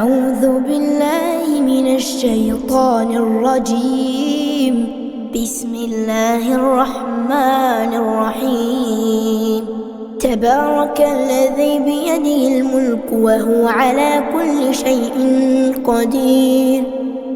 أعوذ بالله من الشيطان الرجيم. بسم الله الرحمن الرحيم. تبارك الذي بيده الملك وهو على كل شيء قدير،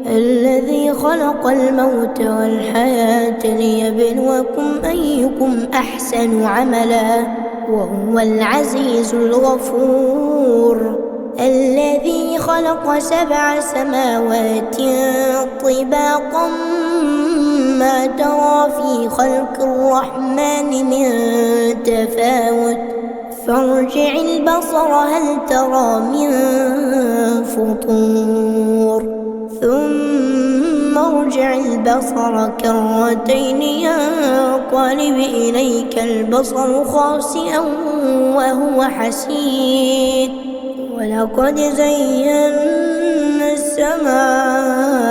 الذي خلق الموت والحياة ليبلوكم أيكم أحسن عملا وهو العزيز الغفور. الذي خلق 7 سماوات طباقا ما ترى في خلق الرحمن من تفاوت فارجع البصر هل ترى من فطور ثم ارجع البصر كرتين ينقلب إليك البصر خاسئا وهو حسير. ولقد زينا السماء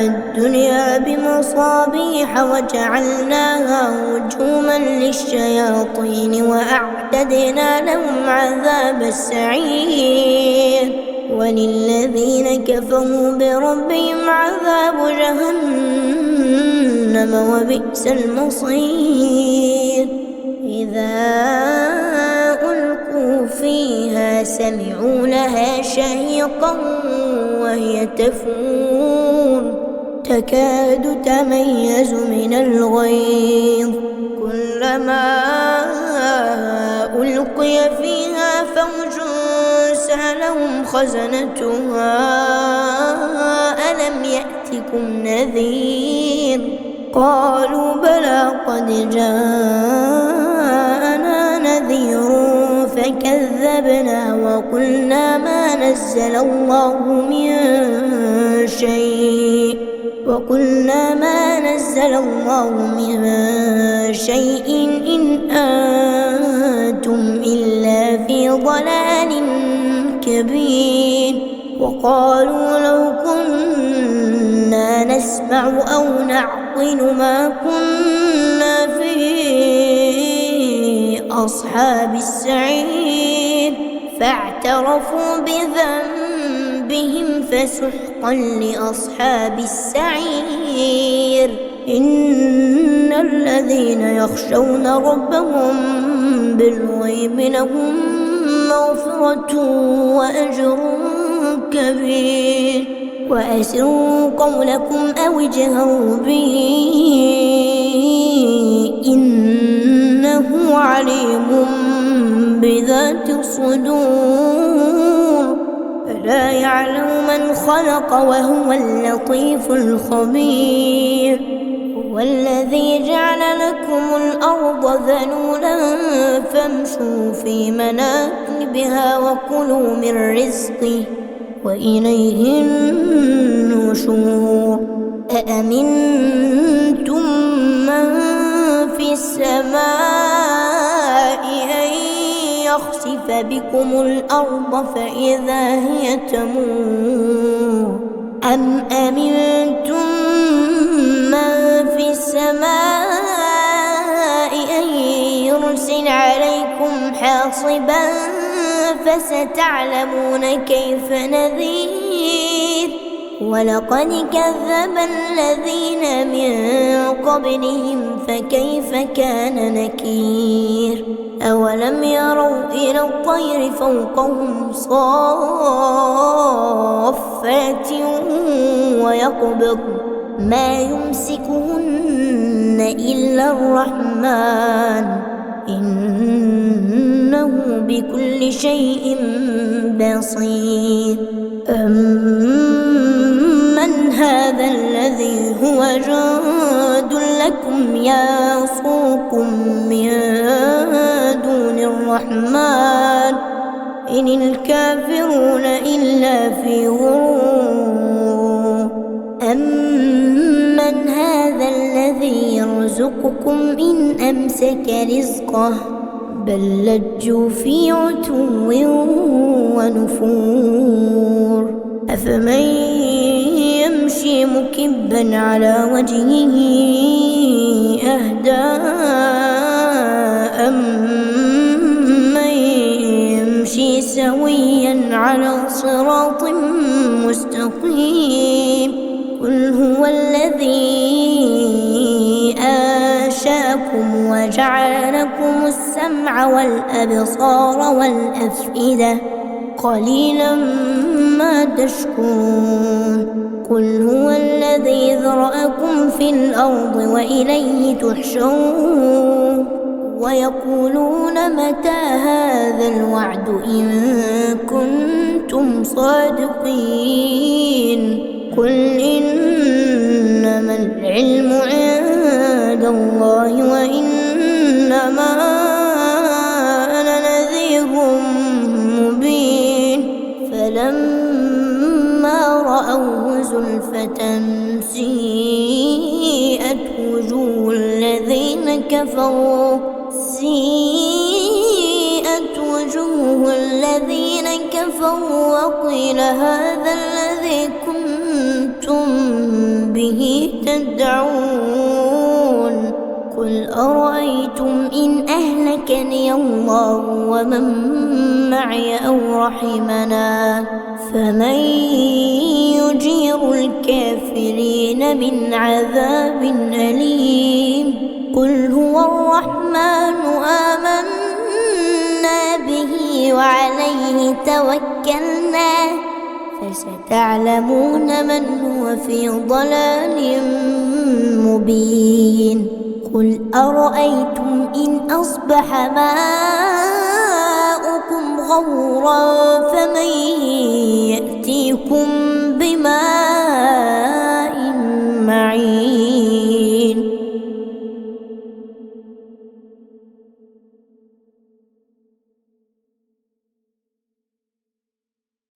الدنيا بمصابيح وجعلناها رجوما للشياطين وأعتدنا لهم عذاب السعير. وللذين كفروا بربهم عذاب جهنم وبئس المصير. إذا ألقوا فيها سمعوا لها شهيقا وهي تفور تكاد تميز من الغيظ كلما ألقي فيها فوج سألهم خزنتها ألم يأتكم نذير قالوا بلى قد جاءنا نذير فكذبنا وقلنا ما نزل الله من شيء إن أنتم إلا في ضلال كبير. وقالوا لو كنا نسمع أو نعقل ما كنا في أصحاب السعير فاعترفوا بذنبهم فسحقا لأصحاب السعير. إن الذين يخشون ربهم بالغيب لهم مغفرة وأجر كبير. وأسروا قولكم أو اجهروا به إنه عليم بذات الصدور. ألا يعلم من خلق وهو اللطيف الخبير. هو الذي جعل لكم الأرض ذلولا فامشوا في مناكبها وكلوا من رزقه وإليه النشور. أأمنتم من في السماء أن يخسف بكم الأرض فإذا هي تمور أم أمنتم من في السماء أن يرسل عليكم حاصبا فستعلمون كيف نذير. ولقد كذب الذين من قبلهم فكيف كان نكير. أولم يروا إلى الطير فوقهم صافات ويقبض ما يمسكهن إلا الرحمن إنه بكل شيء بصير. أمن هذا الذي هو جند لكم يصوكم من دون الرحمن إن الكافرون إلا في غرور. أمن هذا الذي يرزقكم إن أمسك رزقه بل لجوا في عتو ونفور. أفمن يمشي مكبا على وجهه أهدى أمن يمشي سويا سويا على صراط مستقيم. قل هو الذي أنشأكم وجعل لكم السمع والأبصار والأفئدة قليلا ما تشكرون. قل هو الذي ذرأكم في الأرض وإليه تحشرون. ويقولون متى هذا الوعد إن كنتم صادقين. قل إنما العلم عند الله وإنما أنا نذير مبين. فلما رأوه زلفة سيئت وجوه الذين كفروا وقيل هذا الذي كنتم به تدعون. قل أرأيتم إن أهلكني الله ومن معي أو رحمنا فمن يجير الكافرين من عذاب أليم. قل هو الرحمن آمنا به وعليه توكلنا فستعلمون من هو في ضلال مبين. قل أرأيتم إن أصبح ماؤكم غورا فمن يأتيكم بماء معين.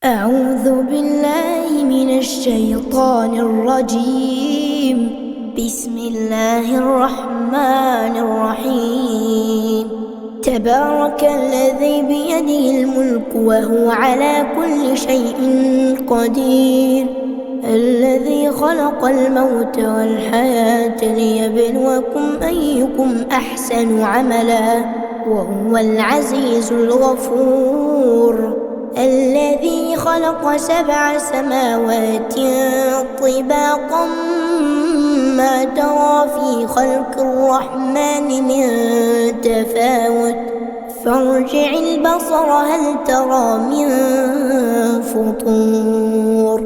أعوذ بالله من الشيطان الرجيم. بسم الله الرحمن الرحيم. تبارك الذي بيده الملك وهو على كل شيء قدير. الذي خلق الموت والحياة ليبلوكم أيكم أحسن عملا وهو العزيز الغفور. الذي خلق 7 سماوات طباقا ما ترى في خلق الرحمن من تفاوت فارجع البصر هل ترى من فطور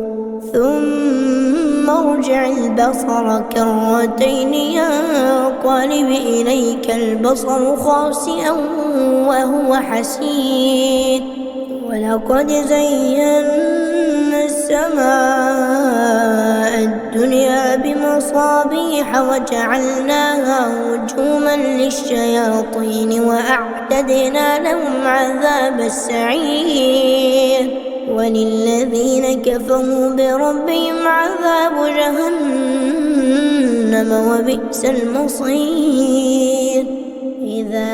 ثم ارجع البصر كرتين ينقلب إليك البصر خاسئا وهو حسير. ولقد زينا السماء الدنيا بمصابيح وجعلناها رجوما للشياطين وأعتدنا لهم عذاب السعير. وللذين كفروا بربهم عذاب جهنم وبئس المصير. إذا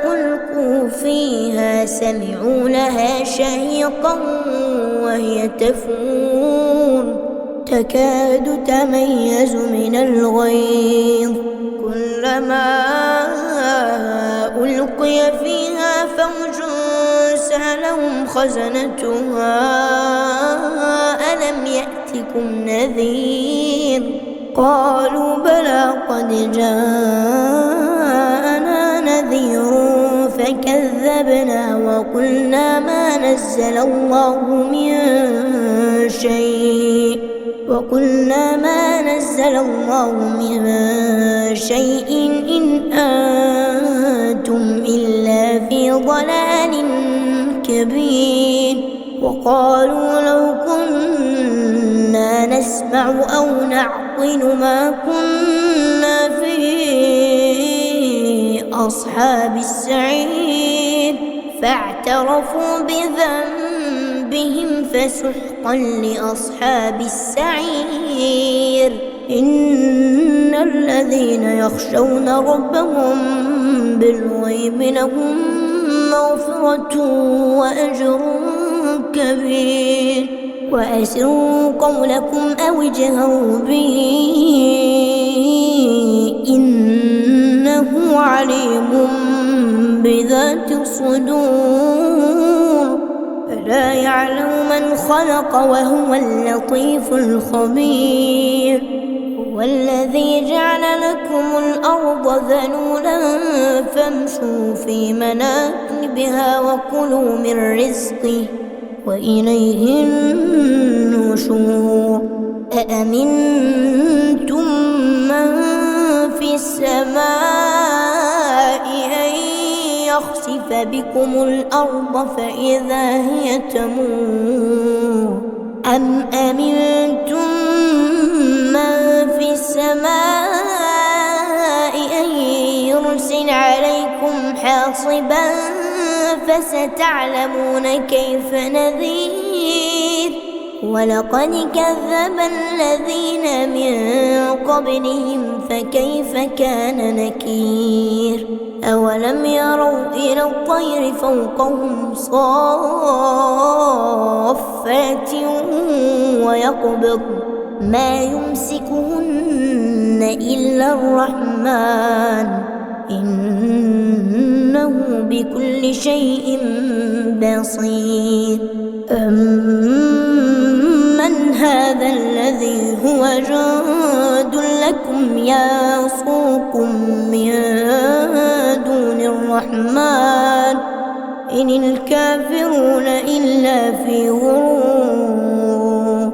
ألقوا فيها سمعوا لها شهيقا وهي تفور تكاد تميز من الغيظ كلما ألقي فيها فوج سألهم خزنتها ألم يأتكم نذير قالوا بلى قد جاءنا نذير فكذبنا وقلنا ما نزل الله من شيء إن أنتم إلا في ضلال كبير. وقالوا لو كنا نسمع أو نعقل ما كنا في أصحاب السعير فاعترفوا بذنبهم فسحقا لأصحاب السعير. إن الذين يخشون ربهم بالغيب لهم مغفرة وأجر كبير. وأسروا قولكم أو اجهروا به إنه عليم بذات الصدور. ألا يعلم من خلق وهو اللطيف الخبير. هو الذي جعل لكم الأرض ذلولا فامشوا في مناكبها وكلوا من رزقه وإليه النشور. أأمنتم من في السماء أن يخسف بكم الأرض فإذا هي تمور أم أمنتم من في السماء أن يرسل عليكم حاصبا فستعلمون كيف نذير. ولقد كذب الذين من قبلهم فكيف كان نكير. أولم يروا إلى الطير فوقهم صافات ويقبض ما يمسكهن إلا الرحمن إنه بكل شيء بصير. أمن هذا الذي هو جند لكم يصوكم من دون الرحمن إن الكافرون إلا في غرور.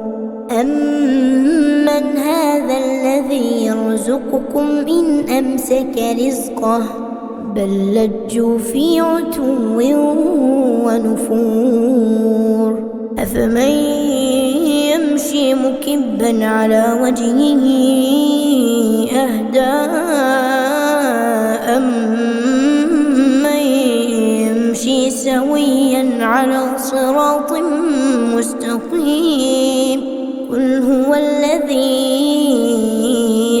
أمن هذا الذي يرزقكم إن أمسك رزقه بل لجوا في عتو ونفور. أفمن يمشي مكبا على وجهه أهدى أمن يمشي سويا على صراط مستقيم. قل هو الذي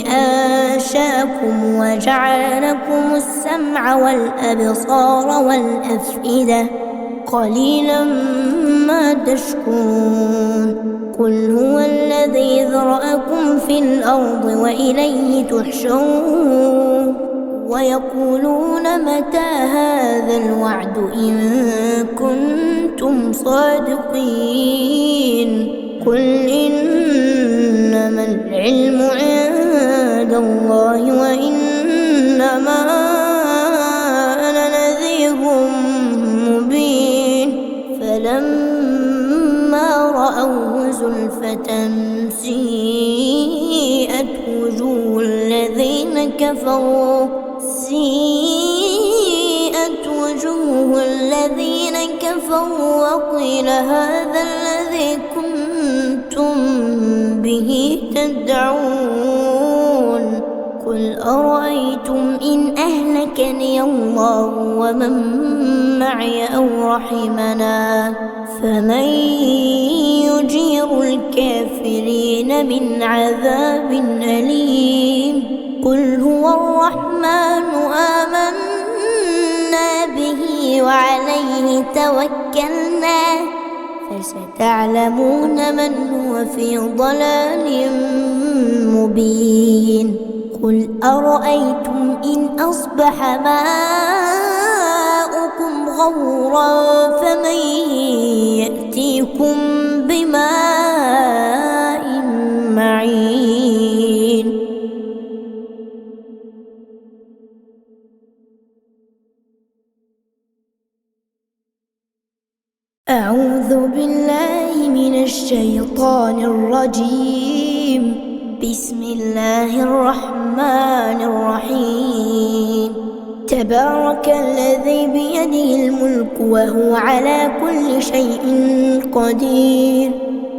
أنشأكم وجعل لكم السمع والأبصار والأفئدة قليلا ما تشكرون. قل هو الذي ذرأكم في الأرض وإليه تحشرون. ويقولون متى هذا الوعد إن كنتم صادقين. قل إنما العلم عند الله وإنما أنا نذير مبين. فلما رأوه زلفة سيئت وجوه الذين كفروا وقيل هذا الذي كنتم به تدعون. قل أرأيتم إن أهلكني الله ومن معي أو رحمنا فمن يجير الكافرين من عذاب أليم. قل هو الرحمن آمنا به وعليه توكلنا فستعلمون من هو في ضلال مبين. قل أرأيتم إن أصبح ماؤكم غورا فمن يأتيكم بماء معين. أعوذ بالله من الشيطان الرجيم. بسم الله الرحمن الرحيم. تبارك الذي بيده الملك وهو على كل شيء قدير.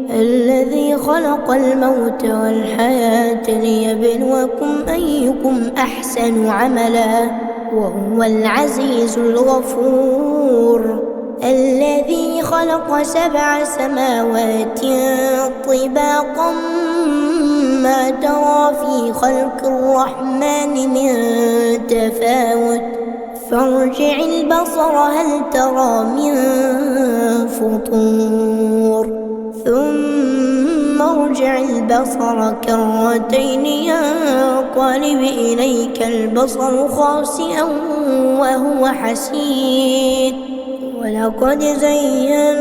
الذي خلق الموت والحياة ليبلوكم أيكم أحسن عملا وهو العزيز الغفور. الذي خلق 7 سماوات طباقا ما ترى في خلق الرحمن من تفاوت فارجع البصر هل ترى من فطور ثم ارجع البصر كرتين ينقلب إليك البصر خاسئا وهو حسير. ولقد زينا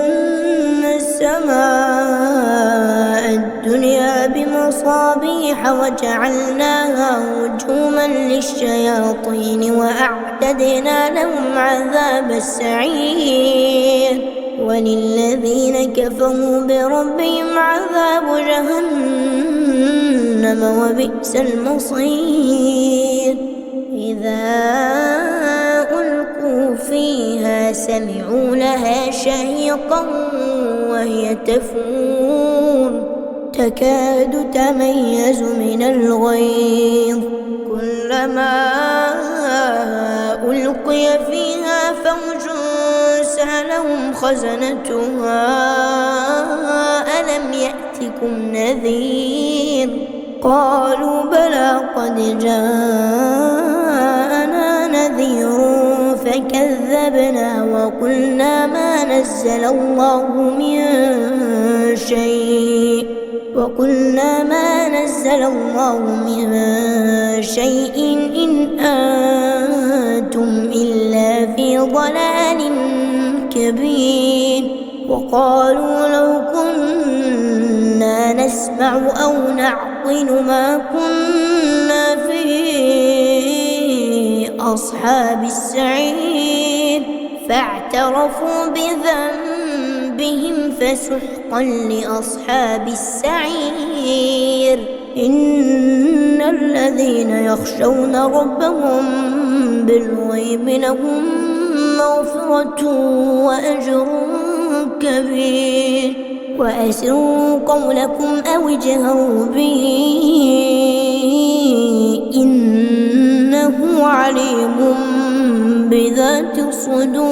السماء الدنيا بمصابيح وجعلناها رجوما للشياطين وأعتدنا لهم عذاب السعير وللذين كفروا بربهم عذاب جهنم وبئس المصير إذا ألقوا فيها سمعوا لها شهيقا وهي تفور تكاد تميز من الغيظ كلما ألقي فيها فوج سألهم خزنتها ألم يأتكم نذير قالوا بلى قد جاءنا نذير فكذبنا وقلنا ما نزل الله من شيء إن أنتم إلا في ضلال كبير وقالوا لو كنا نسمع أو نعقل ما كنا في أصحاب السعير فاعترفوا بذنبهم فسحقا لأصحاب السعير إن الذين يخشون ربهم بالغيب لهم مغفرة وأجر كبير وأسروا قولكم أو اجهروا به إنه عليم بذات الصدور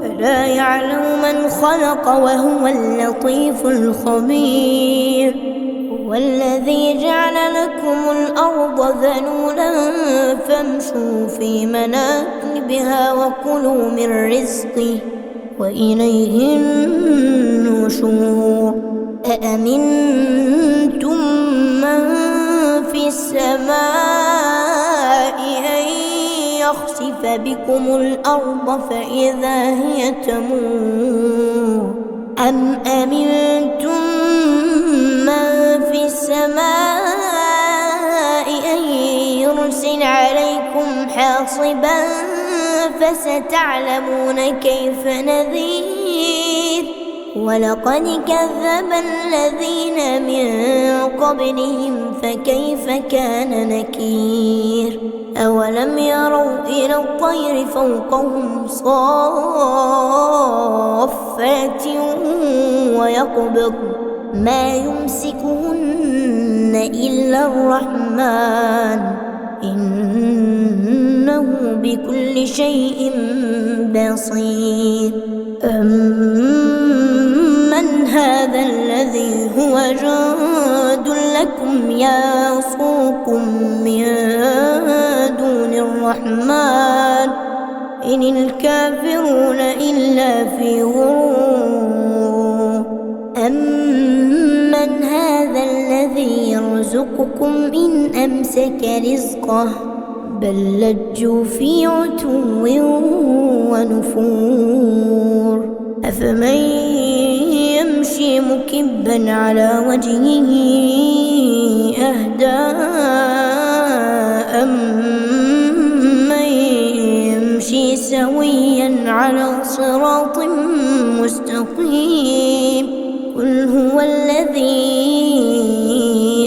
ألا يعلم من خلق وهو اللطيف الخبير هو الذي جعل لكم الأرض ذلولا فامشوا في مناكبها وكلوا من رزقه وإليه النشور أأمنتم من في السماء أن يخسف بكم الأرض فإذا هي تمور أم أمنتم من في السماء أن يرسل عليكم حاصبا فستعلمون كيف نذير ولقد كذب الذين من قبلهم فكيف كان نكير أولم يروا إلى الطير فوقهم صافات ويقبض ما يمسكهن إلا الرحمن إنه بكل شيء بصير أمن هذا الذي هو جند لكم يصوكم من دون الرحمن إن الكافرون إلا في غرور أمن هذا الذي يرزقكم إن أمسك رزقه بل لجوا في عتو ونفور أفمن يمشي مكبا على وجهه أهدى أمن يمشي سويا على صراط مستقيم قل هو الذي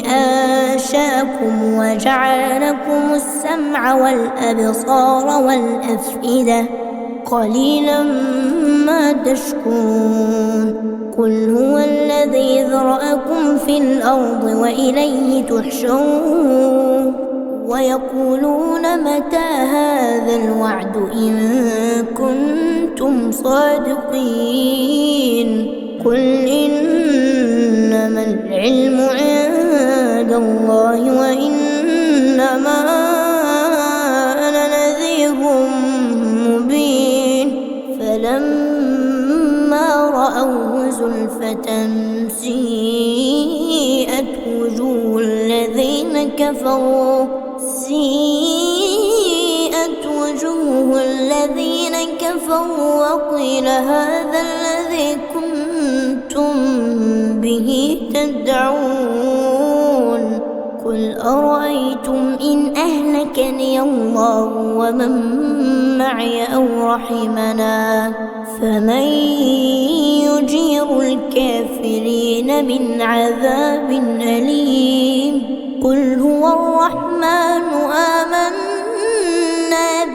أنشأكم وجعل لكم السمع والأبصار والأفئدة قليلا ما تشكرون قل هو الذي ذرأكم في الأرض وإليه تحشرون ويقولون متى هذا الوعد إن كنتم صادقين قل إنما العلم عند الله وإنما أنا نذير مبين فلما رأوه زلفة سيئت وجوه الذين كفروا وجوه الذين كفروا وقيل هذا الذي كنتم به تدعون قل أرأيتم إن أهلكني الله ومن معي أو رحمنا فمن يجير الكافرين من عذاب أليم قل هو الرحمن آمنا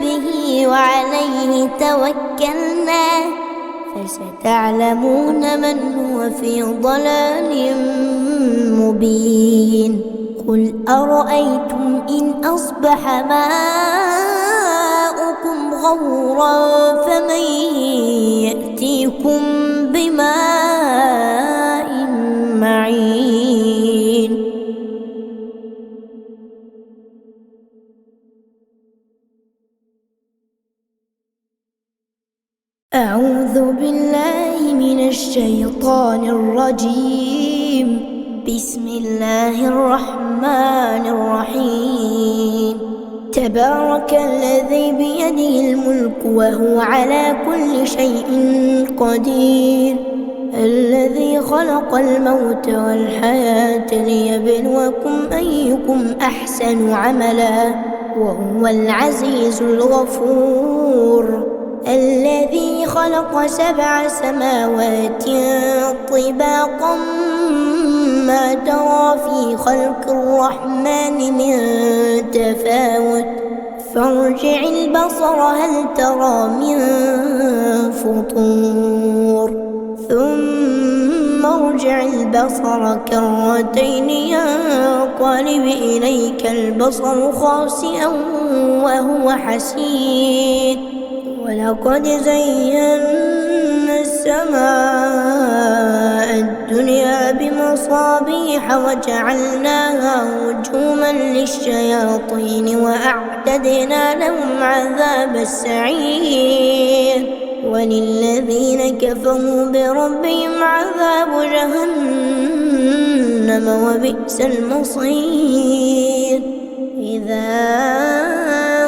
به وعليه توكلنا فستعلمون من هو في ضلال مبين قل أرأيتم إن أصبح ماؤكم غورا فمن يأتيكم بماء معين أعوذ بالله من الشيطان الرجيم بسم الله الرحمن الرحيم تبارك الذي بيده الملك وهو على كل شيء قدير الذي خلق الموت والحياة ليبلوكم أيكم أحسن عملا وهو العزيز الغفور الذي خلق 7 سماوات طباقا ما ترى في خلق الرحمن من تفاوت فارجع البصر هل ترى من فطور ثم ارجع البصر كرتين ينقلب إليك البصر خاسئا وهو حسير ولقد زينا السماء الدنيا بمصابيح وجعلناها رجوما للشياطين وأعتدنا لهم عذاب السعير وللذين كفروا بربهم عذاب جهنم وبئس المصير إذا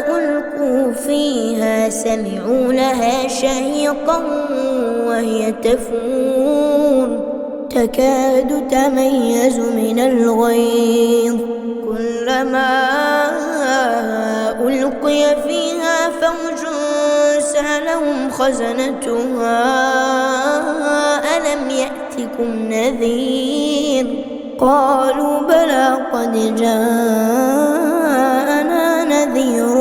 ألقوا فيها سمعوا لها شهيقا وهي تفور تكاد تميز من الغيظ كلما ألقي فيها فوج سألهم خزنتها ألم يأتكم نذير قالوا بلى قد جاءنا نذير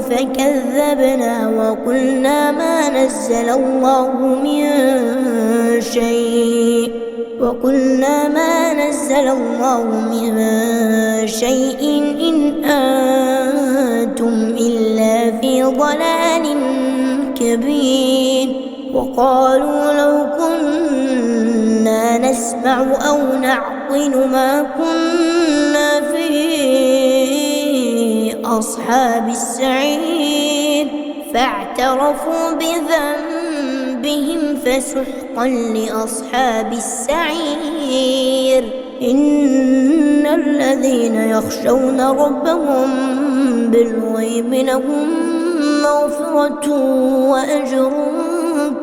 فكذبنا وقلنا ما نزل الله من شيء إن أنتم إلا في ضلال كبير وقالوا لو كنا نسمع أو نعقل ما كنا في أصحاب السعير فاعترفوا بذنبهم فسحقا لأصحاب السعير إن الذين يخشون ربهم بالغيب لهم مغفرة وأجر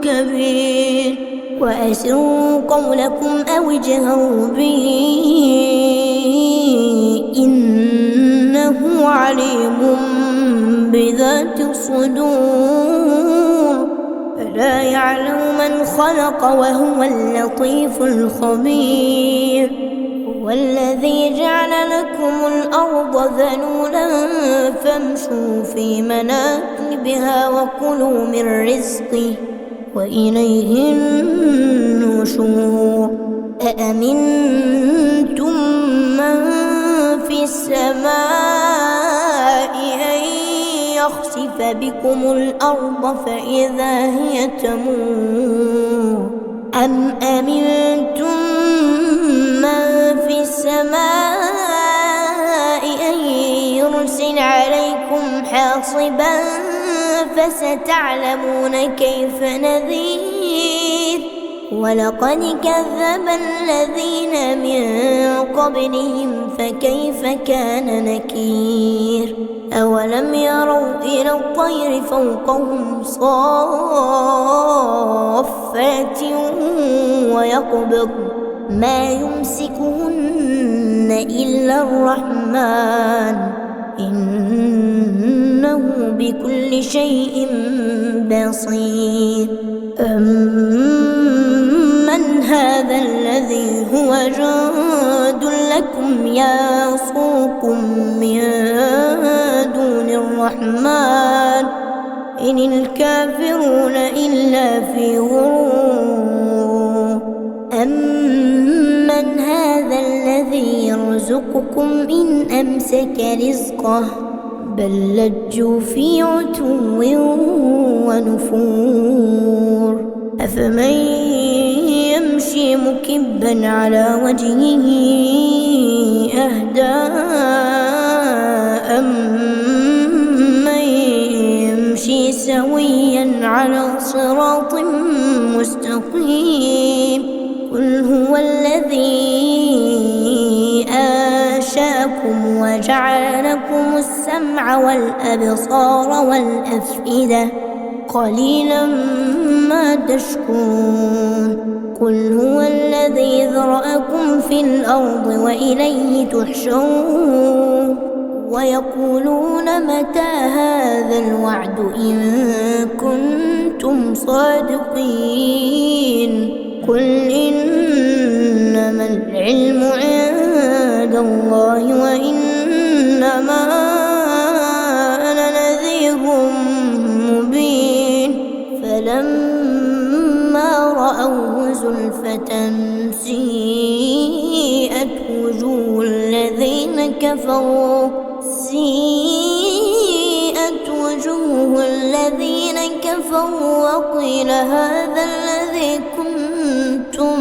كبير وأسروا قولكم أو اجهروا به إنه عليم بذات الصدور ألا يعلم من خلق وهو اللطيف الخبير هو الذي جعل لكم الأرض ذلولا فامشوا في مناكبها وكلوا من رزقه وإليه النشور أأمنتم من في السماء أن يخسف بكم الأرض فإذا هي تمور أم أمنتم من في السماء أن يرسل عليكم حاصبا فستعلمون كيف نذير ولقد كذب الذين من قبلهم فكيف كان نكير أولم يروا إلى الطير فوقهم صافات ويقبض ما يمسكهن إلا الرحمن إنه بكل شيء بصير. أمن هذا الذي هو جند لكم يصوكم من دون الرحمن إن الكافرون إلا في غرور. أمن هذا الذي يرزقكم إن أمسك رزقه بل لجوا في عتو ونفور. أفمن يمشي مكبا على وجهه أهدى أمن يمشي سويا على صراط مستقيم. قل هو الذي أنشأكم وجعل لكم السمع والأبصار والأفئدة قليلا ما تشكرون. قل هو الذي ذرأكم في الأرض وإليه تحشرون. ويقولون متى هذا الوعد إن كنتم صادقين. قل إنما العلم عند الله وإنما أنا نذير مبين. فلما رأوه زلفة سيئت وجوه الذين كفروا وقيل هذا الذي كنتم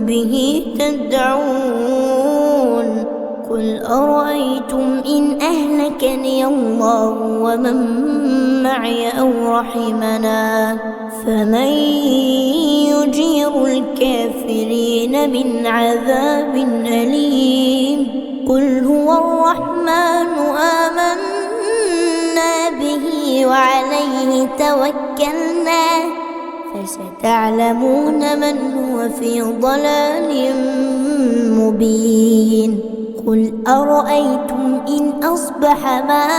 به تدعون. قل أرأيتم إن أهلكني الله ومن معي أو رحمنا فمن يجير الكافرين من عذاب أليم. قل هو الرحمن آمنا به وعليه توكلنا فستعلمون من هو في ضلال مبين. قل أرأيتم إن أصبح ماؤكم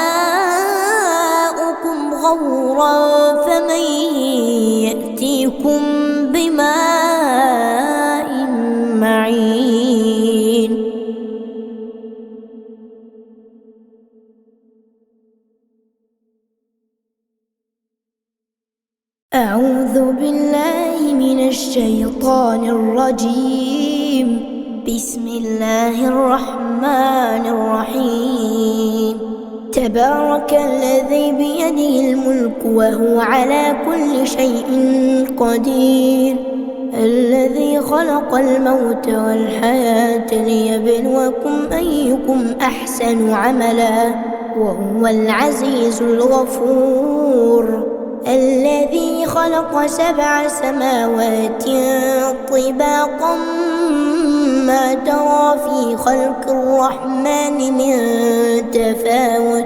غورا فمن يأتيكم بماء معين. أعوذ بالله من الشيطان الرجيم. بسم الله الرحمن الرحيم. تبارك الذي بيده الملك وهو على كل شيء قدير. الذي خلق الموت والحياة ليبلوكم أيكم أحسن عملا وهو العزيز الغفور. الذي خلق 7 سماوات طباقا ما ترى في خلق الرحمن من تفاوت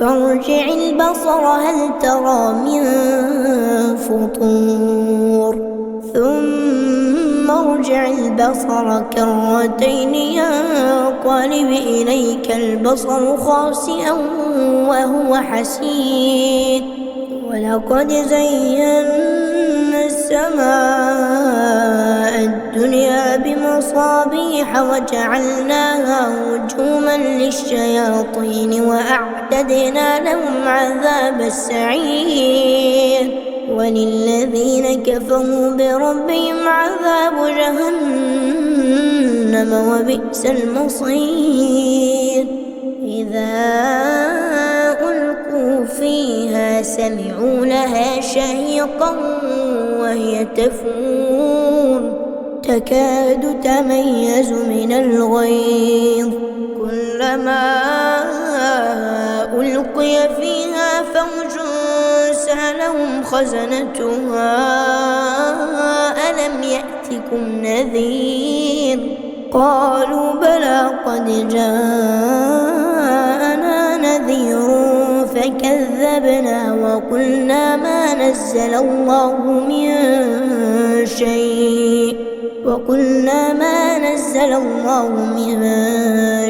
فارجع البصر هل ترى من فطور ثم ارجع البصر كرتين ينقلب إليك البصر خاسئا وهو حسير. ولقد زينا السماء الدنيا بمصابيح وجعلناها رجوما للشياطين وأعتدنا لهم عذاب السعير. وللذين كفروا بربهم عذاب جهنم وبئس المصير. إذا ألقوا فيها سمعوا لها شهيقا وهي تفور تكاد تميز من الغيظ كلما ألقي فيها فوج سألهم خزنتها ألم يأتكم نذير. قالوا بلى قد جاءنا نذير فكذبنا وقلنا ما نزل الله من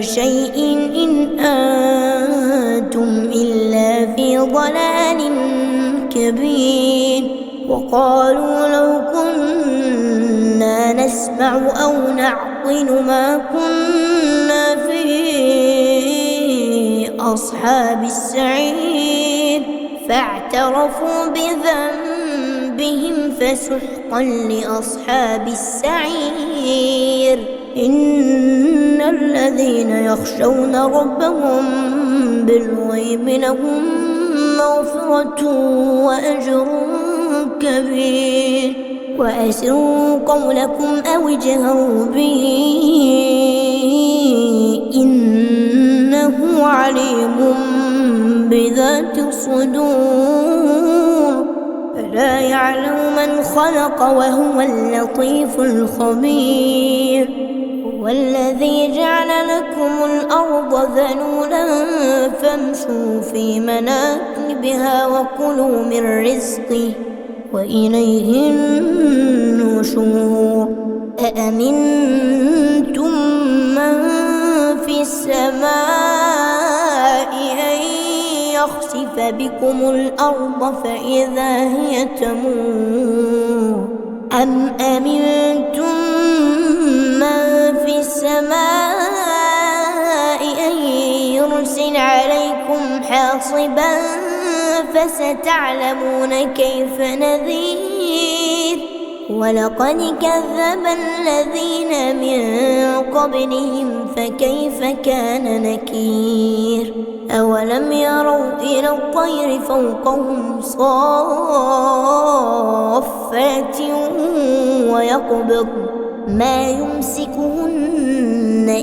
شيء إن أنتم إلا في ضلال كبير وقالوا لو كنا نسمع أو نعقل ما كنا في أصحاب السعير فاعترفوا بذنبهم فسحقا لأصحاب السعير إن الذين يخشون ربهم بالغيب لهم مغفرة وأجر كبير وأسروا قولكم أو اجهروا به إنه عليم بذات الصدور ألا يعلم من خلق وهو اللطيف الخبير هو الذي جعل لكم الأرض ذلولا فامشوا في مناكبها وكلوا من رزقه وإليه النشور أأمنتم من في السماء أن يخسف بكم الأرض فإذا هي تمور أم أمنتم من في السماء أن يرسل عليكم حاصبا فستعلمون كيف نذير ولقد كذب الذين من قبلهم فكيف كان نكير أولم يروا إلى الطير فوقهم صافات ويقبض ما يمسكهن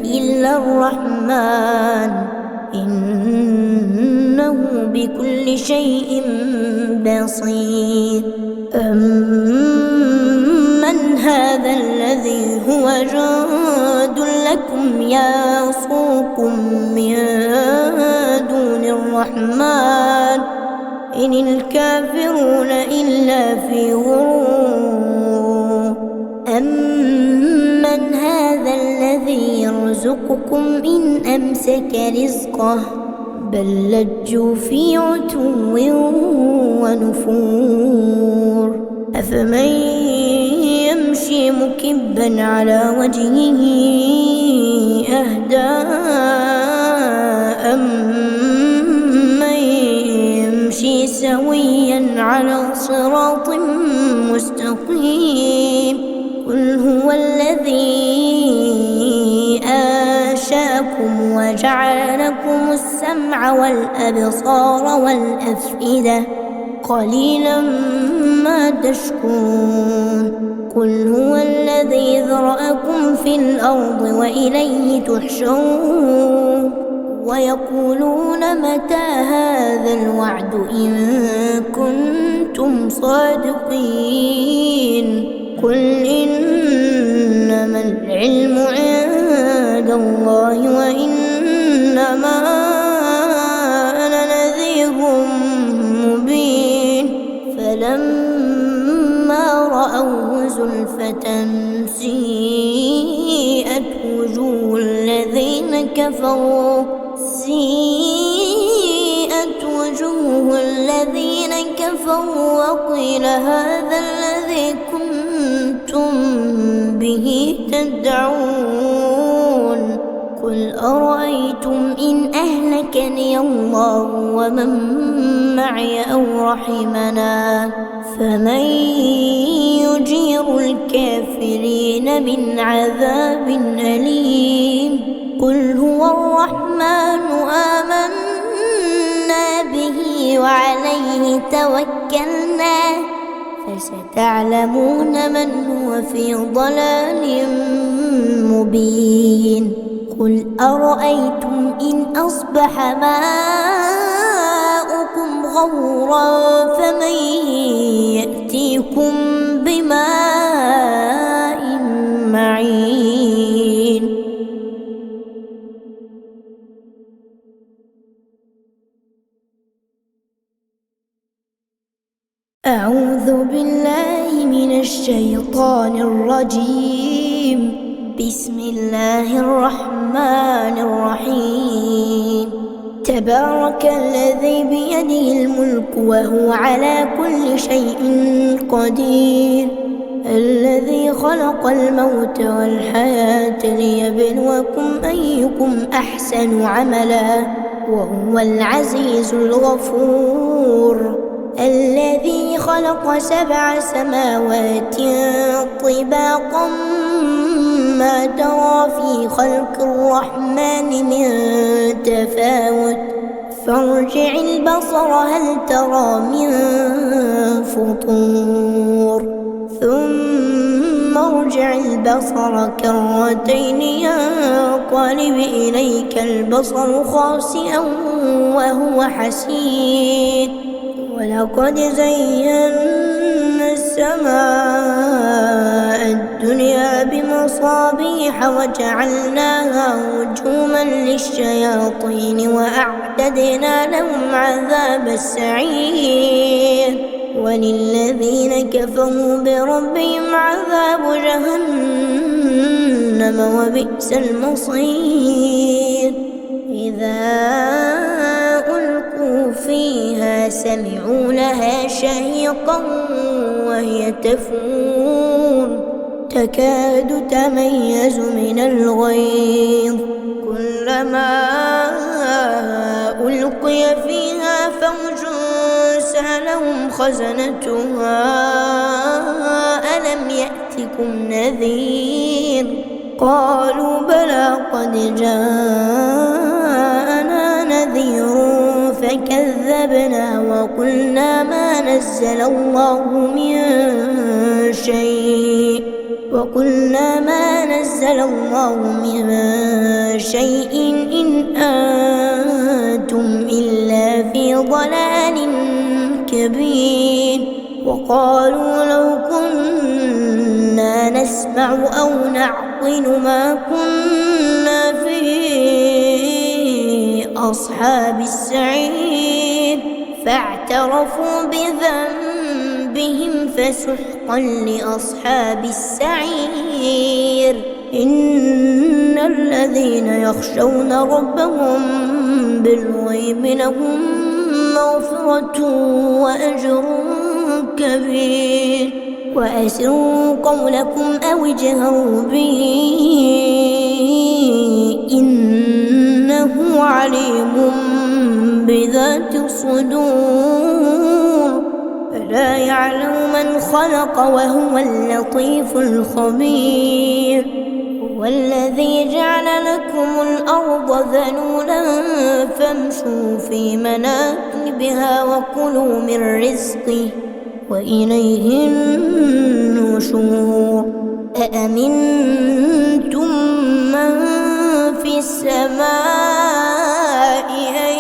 إلا الرحمن إنه بكل شيء بصير أمن هذا الذي هو جند لكم يصوكم من دون الرحمن إن الكافرون إلا في غرور أمن هذا الذي يرزقكم إن أمسك رزقه بل لجوا في عتو ونفور أفمن يمشي مكبا على وجهه أهدى أمن يمشي سويا على صراط مستقيم قل هو الذي أنشأكم وجعل لكم السمع والأبصار والأفئدة قليلا ما تشكرون قل هو الذي ذرأكم في الأرض وإليه تحشرون ويقولون متى هذا الوعد إن كنتم صادقين قل إنما العلم عند الله وإنما أنا نذير مبين فلما رأوه زلفة سيئت وجوه الذين كفروا وقيل هذا الذي كنتم به تدعون قل أرأيتم إن أهلكني الله ومن معي أو رحمنا فمن يجير الكافرين من عذاب أليم قل هو الرحمن آمنا به وعليه توكلنا فستعلمون من هو في ضلال مبين قل أرأيتم إن أصبح ماؤكم غورا فمن يأتيكم بماء معين أعوذ بالله من الشيطان الرجيم. بسم الله الرحمن الرحيم. تبارك الذي بيده الملك وهو على كل شيء قدير، الذي خلق الموت والحياة ليبلوكم أيكم أحسن عملا وهو العزيز الغفور. الذي خلق 7 سماوات طباقا ما ترى في خلق الرحمن من تفاوت فارجع البصر هل ترى من فطور ثم ارجع البصر كرتين ينقلب إليك البصر خاسئا وهو حسير. ولقد زينا السماء الدنيا بمصابيح وجعلناها رجوما للشياطين وأعتدنا لهم عذاب السعير. وللذين كفروا بربهم عذاب جهنم وبئس المصير. إذا ألقوا فيها سمعوا لها شهيقا وهي تفور تكاد تميز من الغيظ كلما ألقي فيها فوج سألهم خزنتها ألم يأتكم نذير قالوا بلى قد جاءنا نذير فكذبنا وقلنا ما نزل الله من شيء إن أنتم إلا في ضلال كبير. وقالوا لو كنا نسمع أو نعقل ما كنا في أصحاب السعير فاعترفوا بذنبهم فسحقا لأصحاب السعير. إن الذين يخشون ربهم بالغيب لهم مغفرة وأجر كبير. وأسروا قولكم أو اجهروا به إنه عليم بذات الصدور. ألا يعلم من خلق وهو اللطيف الخبير. هو الذي جعل لكم الأرض ذلولا فامشوا في مناكبها وكلوا من رزقه وإليه النشور. أأمنتم من في السماء أن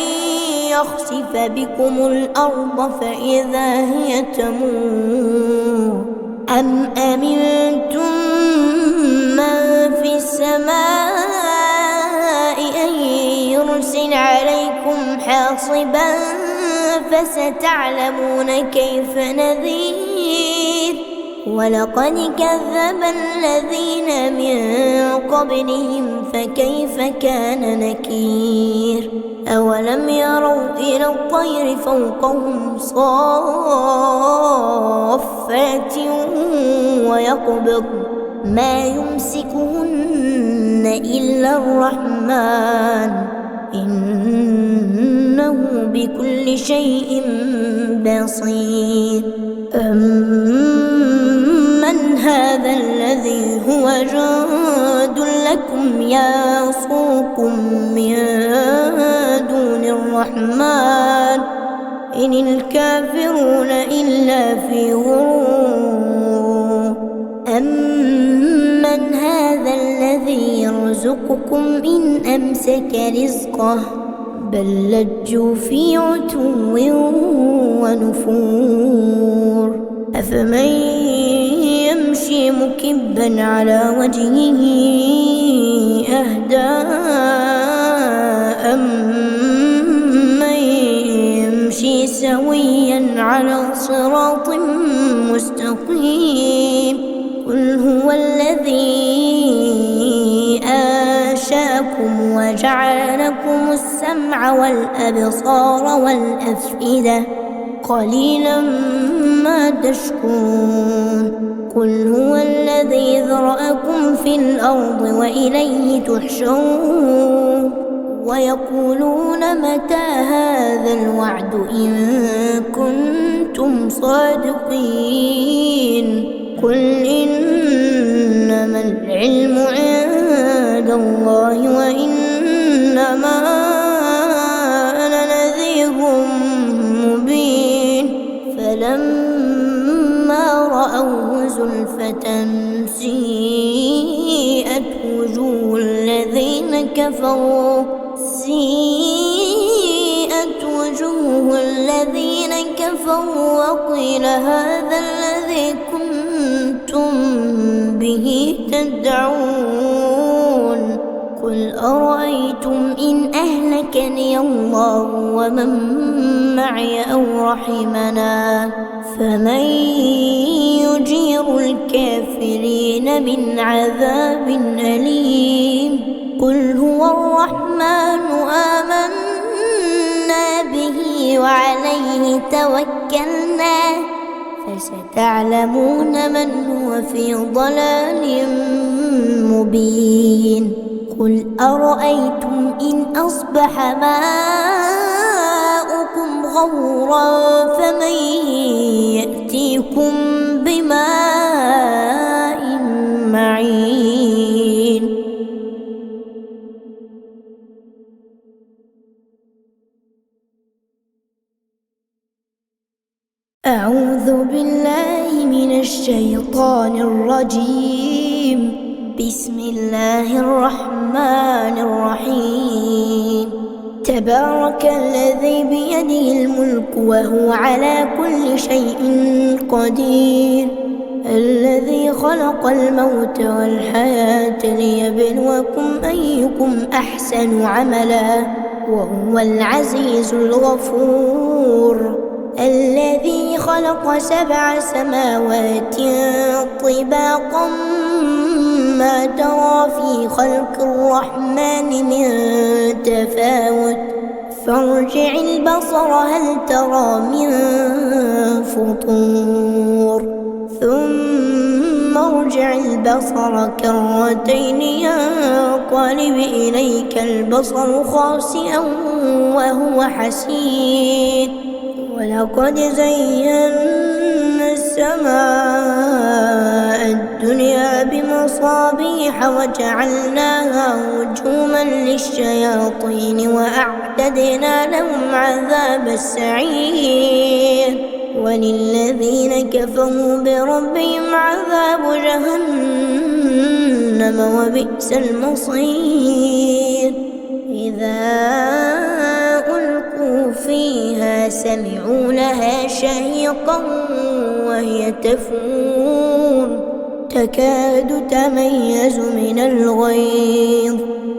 يخسف بكم الأرض فإذا هي تمور أم أمنتم من في السماء أن يرسل عليكم حاصبا فستعلمون كيف نذير. ولقد كذب الذين من قبلهم فكيف كان نكير. أولم يروا إلى الطير فوقهم صافات ويقبض ما يمسكهن إلا الرحمن إنه بكل شيء بصير. أمن هذا الذي هو جند لكم يصوكم من دون الرحمن إن الكافرون إلا في غرور. أمن هذا الذي يرزقكم إن أمسك رزقه بل لجوا في عتو ونفور. أفمن يمشي مكبا على وجهه أهدى أمن يمشي سويا على صراط أنشأكم وجعل لكم السمع والأبصار والأفئدة قليلا ما تشكرون قل هو الذي ذرأكم في الأرض وإليه تحشرون ويقولون متى هذا الوعد إن كنتم صادقين قل إنما العلم عند الله وإنما أنا نذير مبين فلما رأوه زلفة سيئت وجوه الذين كفروا وقيل هذا الذي كنتم به تدعون قل أرأيتم إن أهلكني الله ومن معي أو رحمنا فمن يجير الكافرين من عذاب أليم قل هو الرحمن آمنا به وعليه توكلنا فستعلمون من هو في ضلال مبين قل أرأيتم إن أصبح ماؤكم غورا فمن يأتيكم بماء معين أعوذ بالله من الشيطان الرجيم بسم الله الرحمن الرحيم تبارك الذي بيده الملك وهو على كل شيء قدير الذي خلق الموت والحياة ليبلوكم أيكم أحسن عملا وهو العزيز الغفور الذي خلق 7 سماوات طباقا ما ترى في خلق الرحمن من تفاوت فارجع البصر هل ترى من فطور ثم ارجع البصر كرتين ينقلب إليك البصر خاسئا وهو حسير ولقد زينا السماء الدنيا بمصابيح وجعلناها رجوما للشياطين وأعتدنا لهم عذاب السعير وللذين كفروا بربهم عذاب جهنم وبئس المصير إذا ألقوا فيها سمعوا لها شهيقا وهي تفور تكاد تميز من الغيظ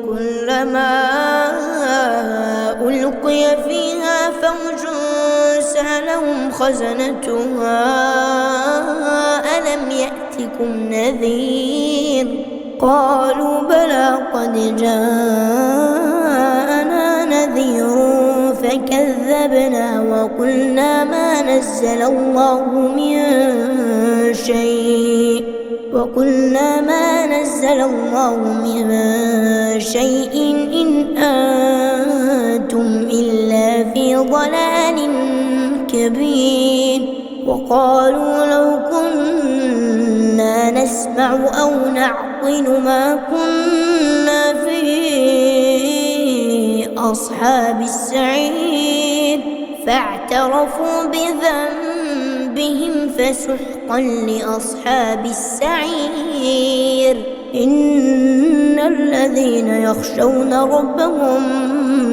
كلما ألقي فيها فوج سألهم خزنتها ألم يأتكم نذير قالوا بلى قد جاءنا نذير فكذبنا وقلنا ما نزل الله من شيء إن أنتم إلا في ضلال كبير وقالوا لو كنا نسمع أو نعقل ما كنا في أصحاب السعير فاعترفوا بذنبهم فسحقا لأصحاب السعير إن الذين يخشون ربهم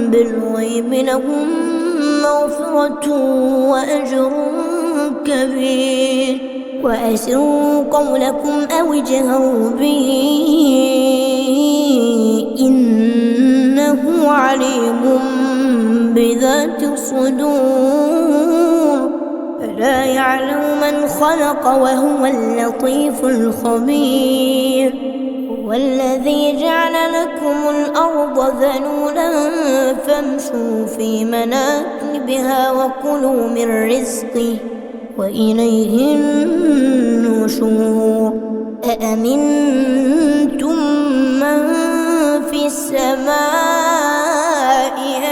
بالغيب لهم مغفرة وأجر كبير وأسروا قولكم أو اجهروا به إنه عليم بذات الصدور ألا يعلم من خلق وهو اللطيف الخبير هو والذي جعل لكم الأرض ذلولا فامشوا في مناكبها وكلوا من رزقه وإليه النشور أأمنتم من في السماء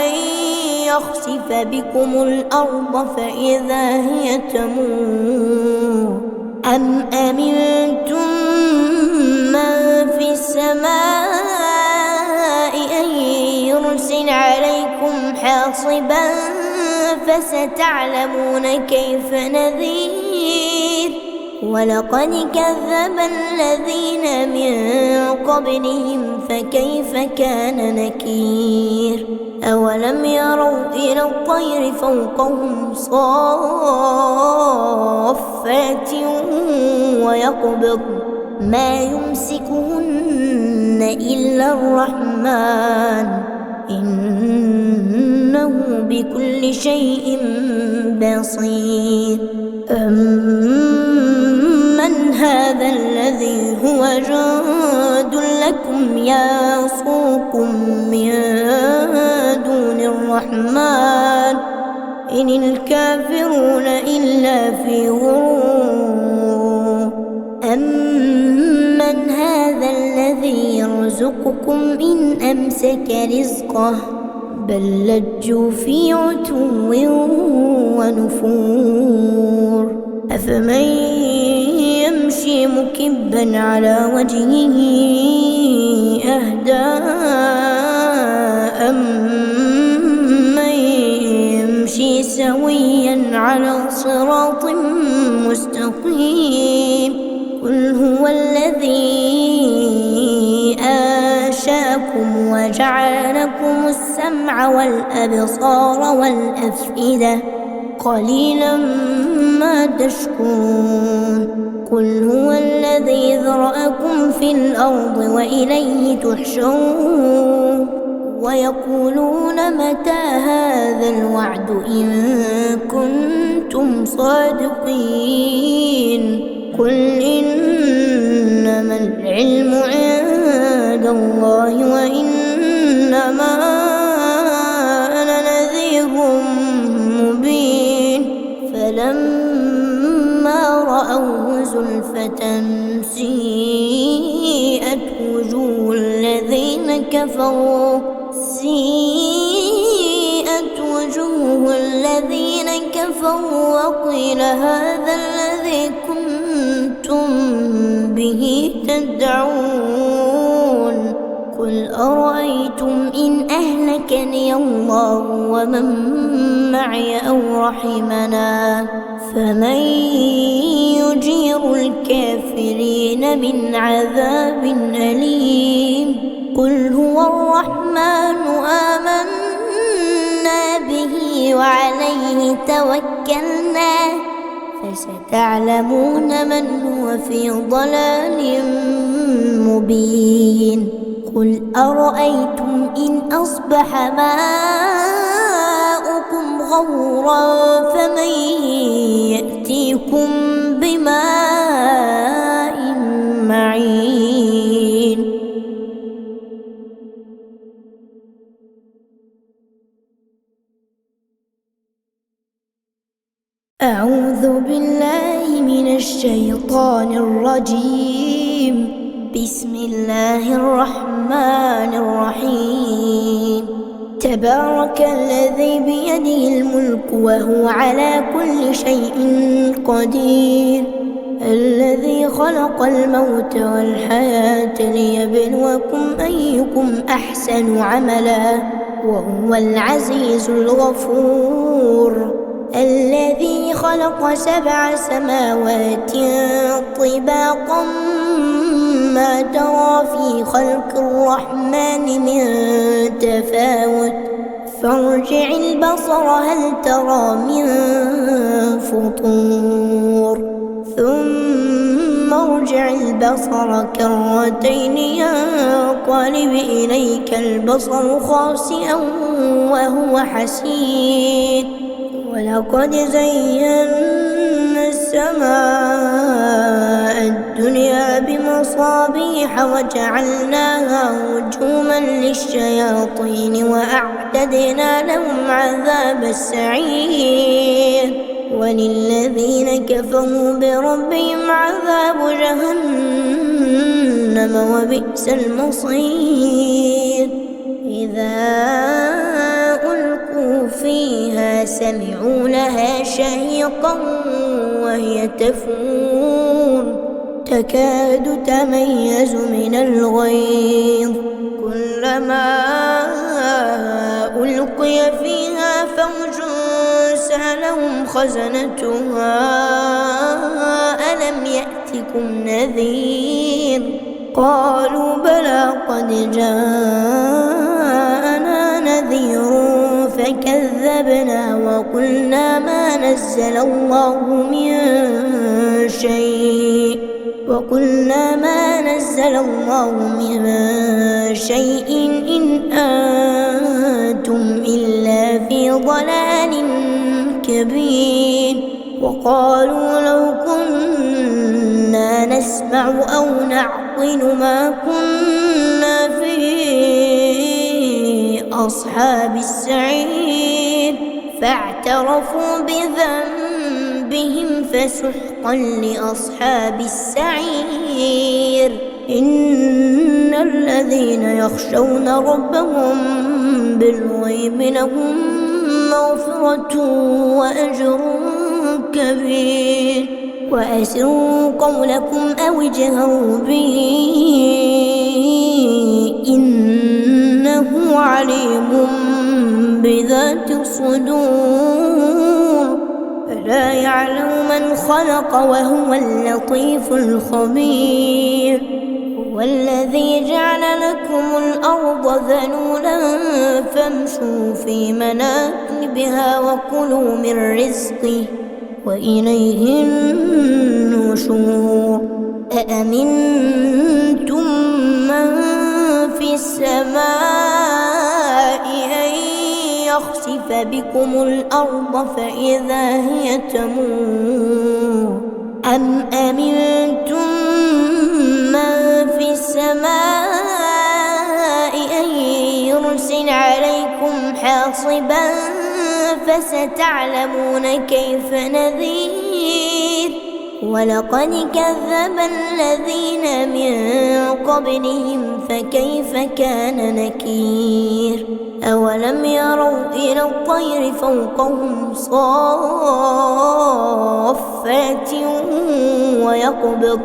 أن يخسف بكم الأرض فإذا هي تمور أم أمنتم من في السماء أن يرسل عليكم حاصبا فستعلمون كيف نذير ولقد كذب الذين من قبلهم فكيف كان نكير أولم يروا إلى الطير فوقهم صافات ويقبض ما يمسكهن إلا الرحمن إنه بكل شيء بصير أمن هذا الذي هو جند لكم يصوكم من دون الرحمن إن الكافرون إلا في غرور أمن هذا الذي يرزقكم إن أمسك رزقه بل لجوا في عتو ونفور أفمن يمشي مكبا على وجهه أهدى أمن يمشي سويا على صراط مستقيم قل هو الذي أنشأكم وجعل لكم السمع والأبصار والأفئدة قليلا ما تشكرون قل هو الذي ذرأكم في الأرض وإليه تحشرون ويقولون متى هذا الوعد إن كنتم صادقين قل إنما العلم عند الله وإنما أنا نذير مبين فلما رأوه زلفة سيئت وجوه الذين كفروا وقيل هذا الذي كنتم به تدعون قل أرأيتم إن أهلكني الله ومن معي أو رحمنا فمن يجير الكافرين من عذاب أليم قل هو الرحمن آمنا به وعليه توكلنا فستعلمون من هو في ضلال مبين قل أرأيتم إن أصبح ماؤكم غورا فمن يأتيكم بماء معين أعوذ بالله من الشيطان الرجيم بسم الله الرحمن الرحيم تبارك الذي بيده الملك وهو على كل شيء قدير الذي خلق الموت والحياة ليبلوكم أيكم أحسن عملا وهو العزيز الغفور الذي خلق 7 سماوات طباقا ما ترى في خلق الرحمن من تفاوت فارجع البصر هل ترى من فطور ثم ارجع البصر كرتين ينقلب إليك البصر خاسئا وهو حسير ولقد زينا السماء الدنيا بمصابيح وجعلناها رجوما للشياطين وأعتدنا لهم عذاب السعير وللذين كفروا بربهم عذاب جهنم وبئس المصير إذا ألقوا فيها سمعوا لها شهيقا وهي تفور تكاد تميز من الغيظ كلما ألقي فيها فوج سألهم خزنتها ألم يأتكم نذير قالوا بلى قد جاءنا نذير فكذبنا وقلنا ما نزل الله من شيء إن أنتم إلا في ضلال كبير وقالوا لو كنا نسمع أو نعقل ما كنا في أصحاب السعير فاعترفوا بذنبهم فسحقا لأصحاب السعير إن الذين يخشون ربهم بالغيب لهم مغفرة وأجر كبير وأسروا قولكم أو اجهروا به إنه عليم بذات الصدور ألا يعلم من خلق وهو اللطيف الخبير هو الذي جعل لكم الأرض ذلولا فامشوا في مناكبها وكلوا من رزقه وإليه النشور أأمنتم من في السماء أن يخسف بكم الأرض فإذا هي تمور أم أمنتم من في السماء أن يرسل عليكم حاصبا فستعلمون كيف نذير ولقد كذب الذين من قبلهم فكيف كان نكير أولم يروا إلى الطير فوقهم صافات ويقبض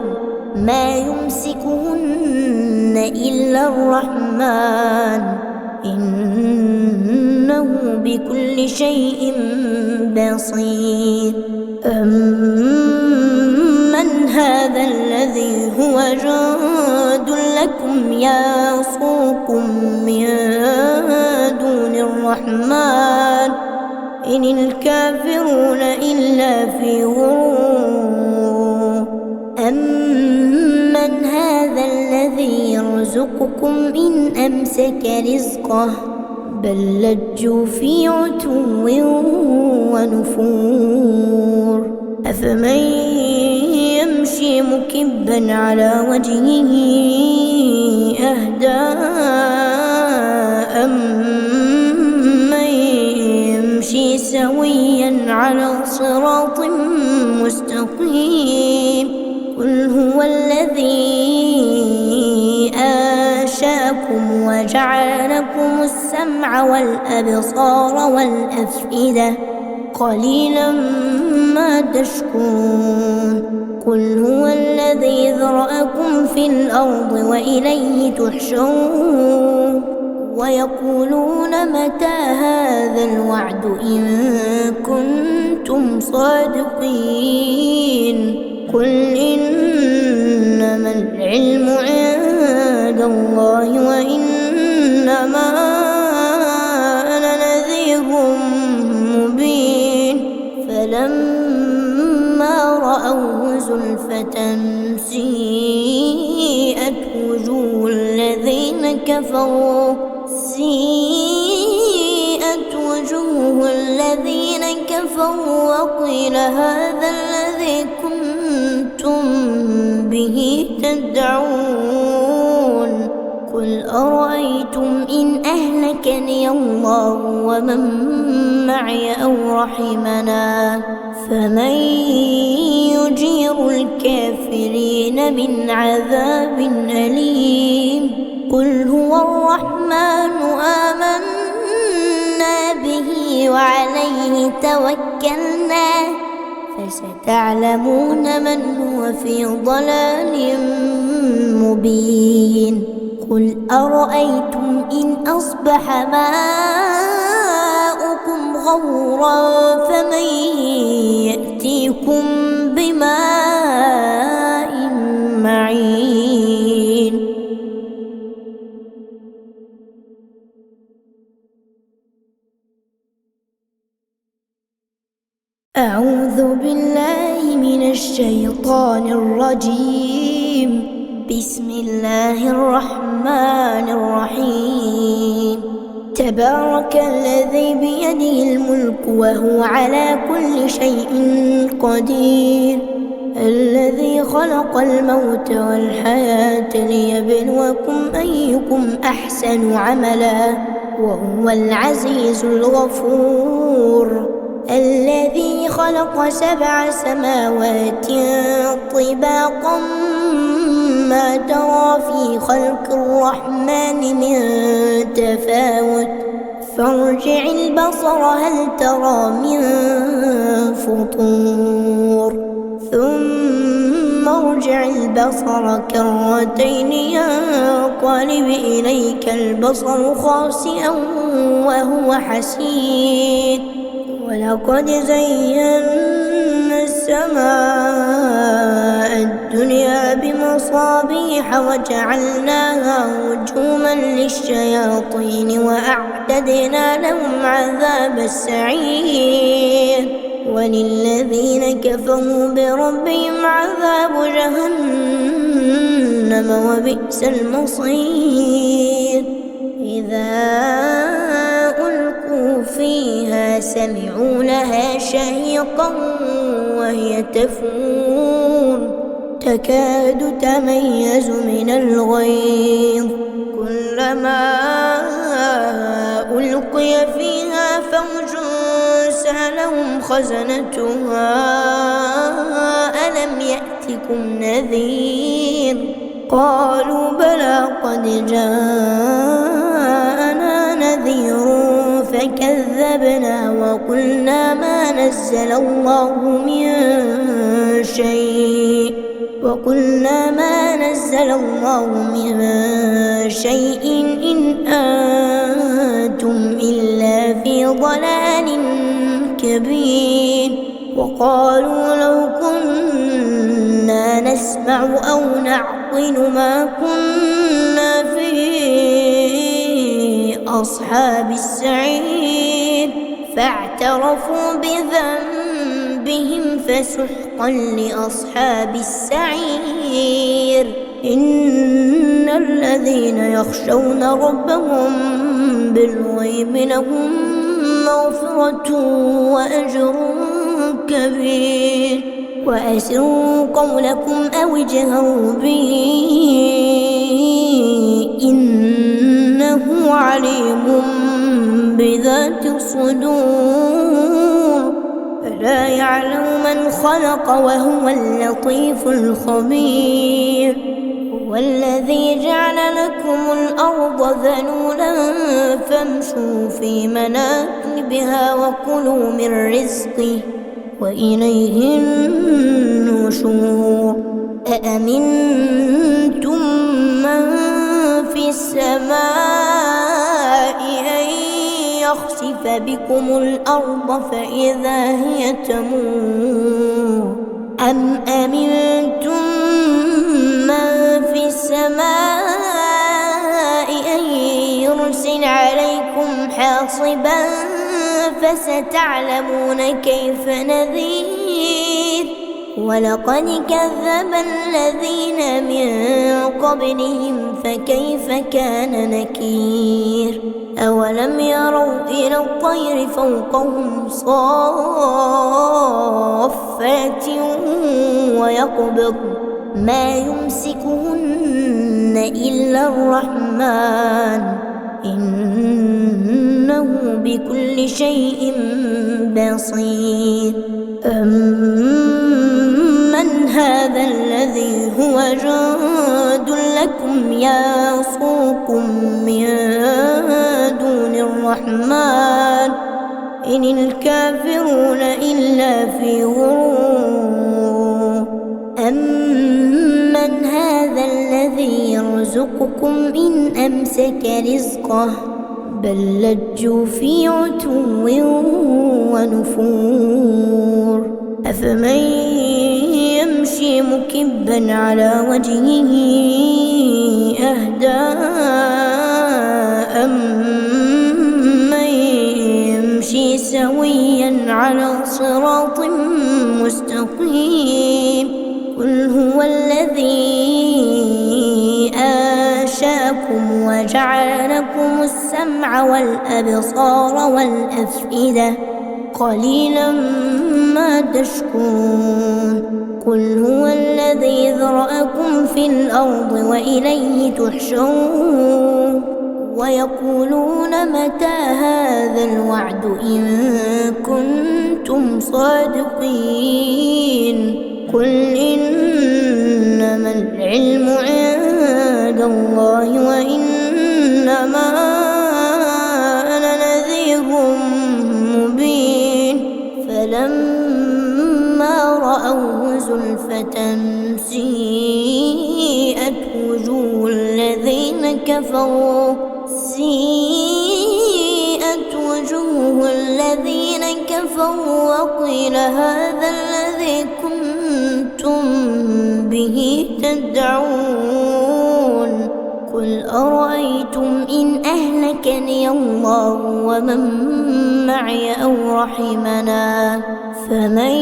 ما يمسكهن إلا الرحمن إنه بكل شيء بصير أمن هذا الذي هو جند لكم يصوكم من دون الرحمن إن الكافرون إلا في غرور أمن هذا الذي يرزقكم إن أمسك رزقه بل لجوا في عتو ونفور أفمن يمشي مكبا على وجهه أهدى أمن يمشي سويا على صراط مستقيم قل هو الذي أنشأكم وجعل لكم السمع والأبصار والأفئدة قليلا ما تشكرون قل هو الذي ذرأكم في الأرض وإليه تحشرون ويقولون متى هذا الوعد إن كنتم صادقين قل إنما العلم عند الله وإنما أنا نذير مبين فلما رأوه زلفة سيئت وجوه الذين كفروا وقيل هذا الذي كنتم به تدعون قل أرأيتم إن أهلكني الله ومن معي أو رحمنا فمن يجير الكافرين من عذاب أليم قل هو الرحمن آمنا به وعليه توكلنا فستعلمون من هو في ضلال مبين قل أرأيتم إن أصبح ماؤكم غورا فمن يأتيكم بماء معين أعوذ بالله من الشيطان الرجيم بسم الله الرحمن الرحيم تبارك الذي بيده الملك وهو على كل شيء قدير الذي خلق الموت والحياة ليبلوكم أيكم أحسن عملا وهو العزيز الغفور الذي خلق 7 سماوات طباقا ما ترى في خلق الرحمن من تفاوت فارجع البصر هل ترى من فطور ثم ارجع البصر كرتين ينقلب إليك البصر خاسئا وهو حسير ولقد زينا السماء الدنيا بمصابيح وجعلناها رجوما للشياطين وأعتدنا لهم عذاب السعير وللذين كفروا بربهم عذاب جهنم وبئس المصير إذا ألقوا فيها سمعوا لها شهيقا وهي تفور تكاد تميز من الغيظ كلما ألقي فيها فوج سألهم خزنتها ألم يأتكم نذير قالوا بلى قد جاءنا نذير فكذبنا وقلنا ما نزل الله من شيء إن أنتم إلا في ضلال كبير وقالوا لو كنا نسمع أو نعقل ما كنا في أصحاب السعير فاعترفوا بذنبهم فسحقا لأصحاب السعير إن الذين يخشون ربهم بالغيب لهم مغفرة وأجر كبير وأسروا قولكم أو اجهروا به إنه عليم بذات الصدور ألا يعلم من خلق وهو اللطيف الخبير هو الذي جعل لكم الأرض ذلولا فامشوا في مناكبها وكلوا من رزقه وإليه النشور أأمنتم من في السماء أن يخسف بكم الأرض فإذا هي تمور أم أمنتم من في السماء أن يرسل عليكم حاصبا فستعلمون كيف نذير ولقد كذب الذين من قبلهم فكيف كان نكير أولم يروا إلى الطير فوقهم صافات ما يمسكهن إلا الرحمن إنه بكل شيء بصير. أمن هذا الذي هو جند لكم يصوكم من دون الرحمن إن الكافرون إلا في غرور. أمن هذا الذي يرزقكم إن أمسك رزقه بل لجوا في عتو ونفور. أفمن يمشي مكبا على وجهه أهدى أمن يمشي سويا على صراط مستقيم. قل هو الذي أنشأكم وجعل لكم السمع والأبصار والأفئدة قليلا ما تشكرون. قل هو الذي ذرأكم في الأرض وإليه تحشرون. ويقولون متى هذا الوعد إن كنتم صادقين. قل إنما العلم عند الله وإنما أنا نذير مبين. فلما رأوه زلفة سيئت وجوه الذين كفروا وقيل هذا الذي كنتم به تدعون. قل أرأيتم إن أهلكني الله ومن معي أو رحمنا فمن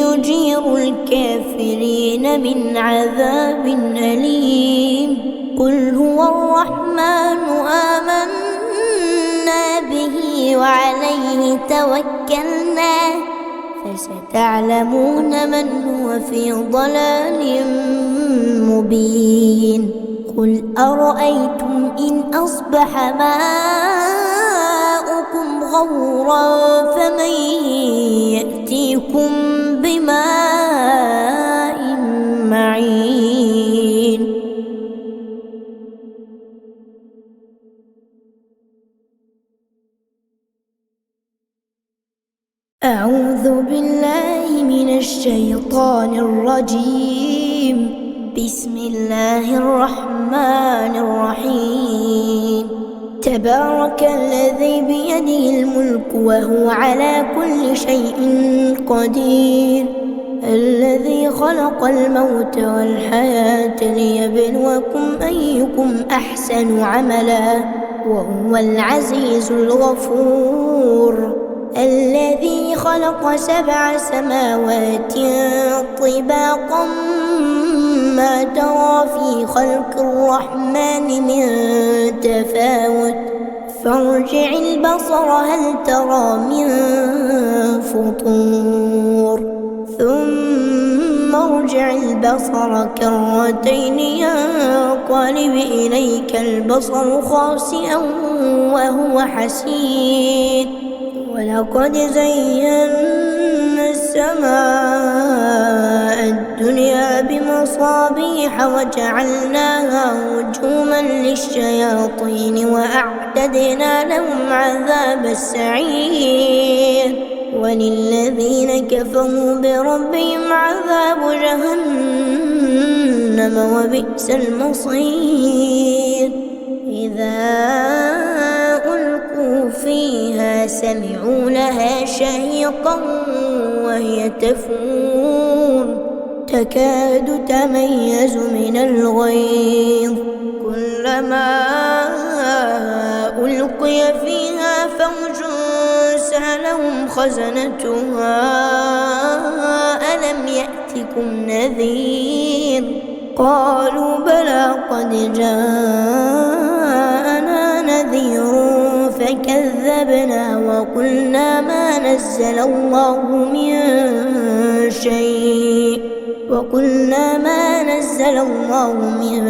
يجير الكافرين من عذاب أليم. قل هو الرحمن آمنا به وعليه توكلنا فستعلمون من هو في ضلال مبين. قل أرأيتم إن أصبح ماؤكم غورا فمن يأتيكم بماء معين. أعوذ بالله من الشيطان الرجيم. بسم الله الرحمن الرحيم. تبارك الذي بيده الملك وهو على كل شيء قدير. الذي خلق الموت والحياة ليبلوكم أيكم أحسن عملا وهو العزيز الغفور. الذي خلق 7 سماوات طباقا ما ترى في خلق الرحمن من تفاوت فارجع البصر هل ترى من فطور ثم ارجع البصر كرتين ينقلب إليك البصر خاسئا وهو حسير. ولقد زينا السماء الدنيا بمصابيح وجعلناها رجوما للشياطين وأعتدنا لهم عذاب السعير. وللذين كفروا بربهم عذاب جهنم وبئس المصير. إذا ألقوا فيها سمعوا لها شهيقا وهي تفور تكاد تميز من الغيظ كلما ألقي فيها فوج سألهم خزنتها ألم يأتكم نذير قالوا بلى قد جاءنا نذير فكذبنا وقلنا ما نزل الله من شيء وقلنا ما نزل الله من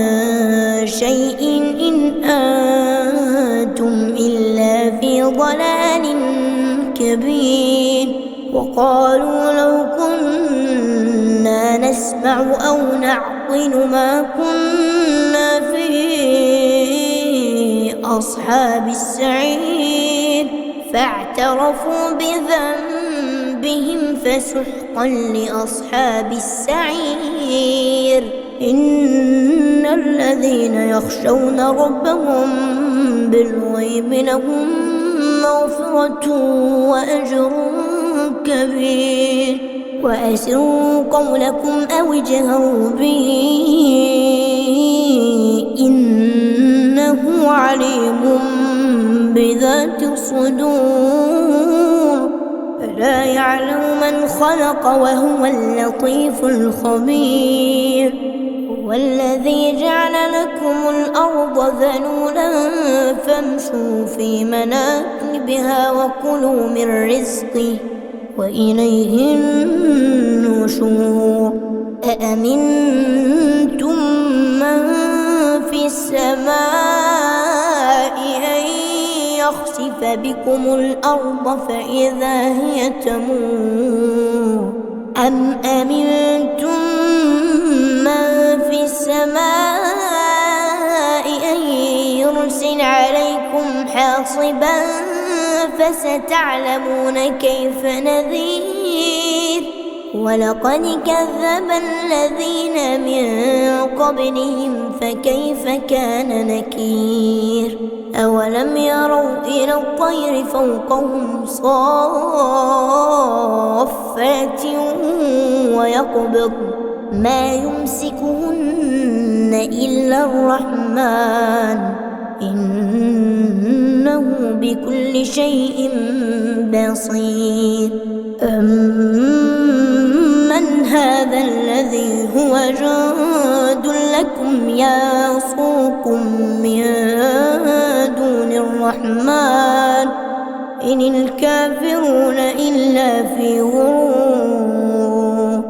شيء إن أنتم إلا في ضلال كبير وقالوا لو كنا نسمع أو نعقل ما كنا في أصحاب السعير فاعترفوا بذنبهم فسحقا لأصحاب السعير إن الذين يخشون ربهم بالغيب لهم مغفرة وأجر كبير وأسروا قولكم أو اجهروا به إنه عليم بذات الصدور ألا يعلم من خلق وهو اللطيف الخبير هو الذي جعل لكم الأرض ذلولا فامشوا في مناكبها وكلوا من رزقه وإليه النشور أأمنتم من في السماء أن يخسف بكم الأرض فإذا هي تمور أم أمنتم من في السماء أن يرسل عليكم حاصبا فستعلمون كيف نذير ولقد كذب الذين من قبلهم فكيف كان نكير أولم يروا إلى الطير فوقهم صافات ويقبض ما يمسكهن إلا الرحمن إنه بكل شيء بصير أمن هذا الذي هو جند لكم يصوكم من دون الرحمن إن الكافرون إلا في غرور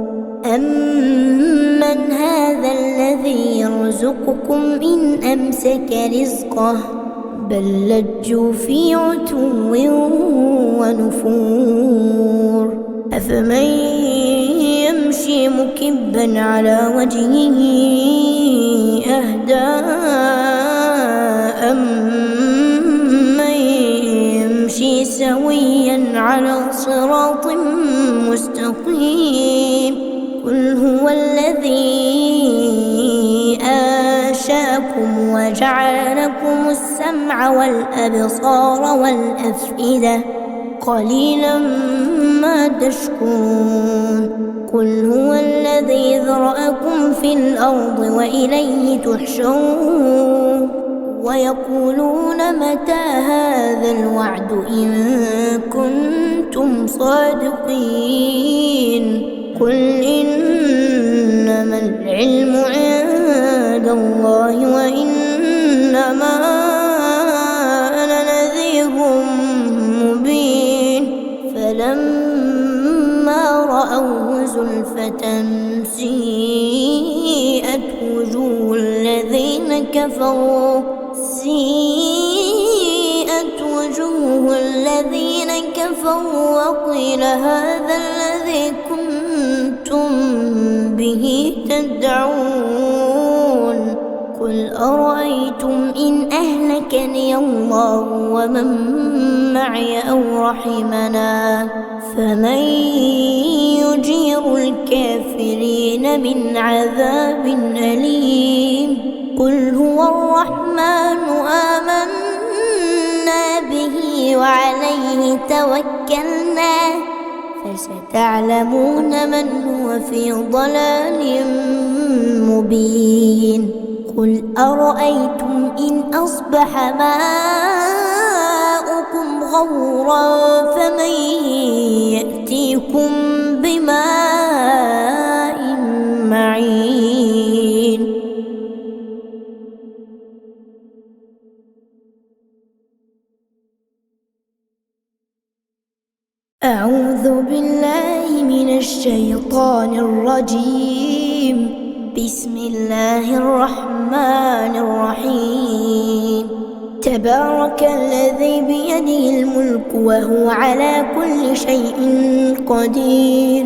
أمن هذا الذي يرزقكم إن أمسك رزقه بل لجوا في عتو ونفور أفمن يمشي مكبا على وجهه أهدى أمن يمشي سويا على صراط مستقيم قل هو الذي أنشأكم وجعل لكم السمع والأبصار والأفئدة قليلا ما تشكرون قل هو الذي ذرأكم في الأرض وإليه تحشرون ويقولون متى هذا الوعد إن كنتم صادقين قل إنما العلم عند الله وإنما أنا نذير مبين فلما رأوه زلفة سيئت وجوه الذين كفروا وقيل هذا الذي كنتم به تدعون قل أرأيتم إن أهلكني الله ومن معي أو رحمنا فمن يجير الكافرين من عذاب أليم قل هو الرحمن آمنا به وعليه توكلنا فستعلمون من هو في ضلال مبين قل أرأيتم إن أصبح ماؤكم غورا فمن يأتيكم بماء معين أعوذ بالله من الشيطان الرجيم. بسم الله الرحمن الرحيم. تبارك الذي بيده الملك وهو على كل شيء قدير،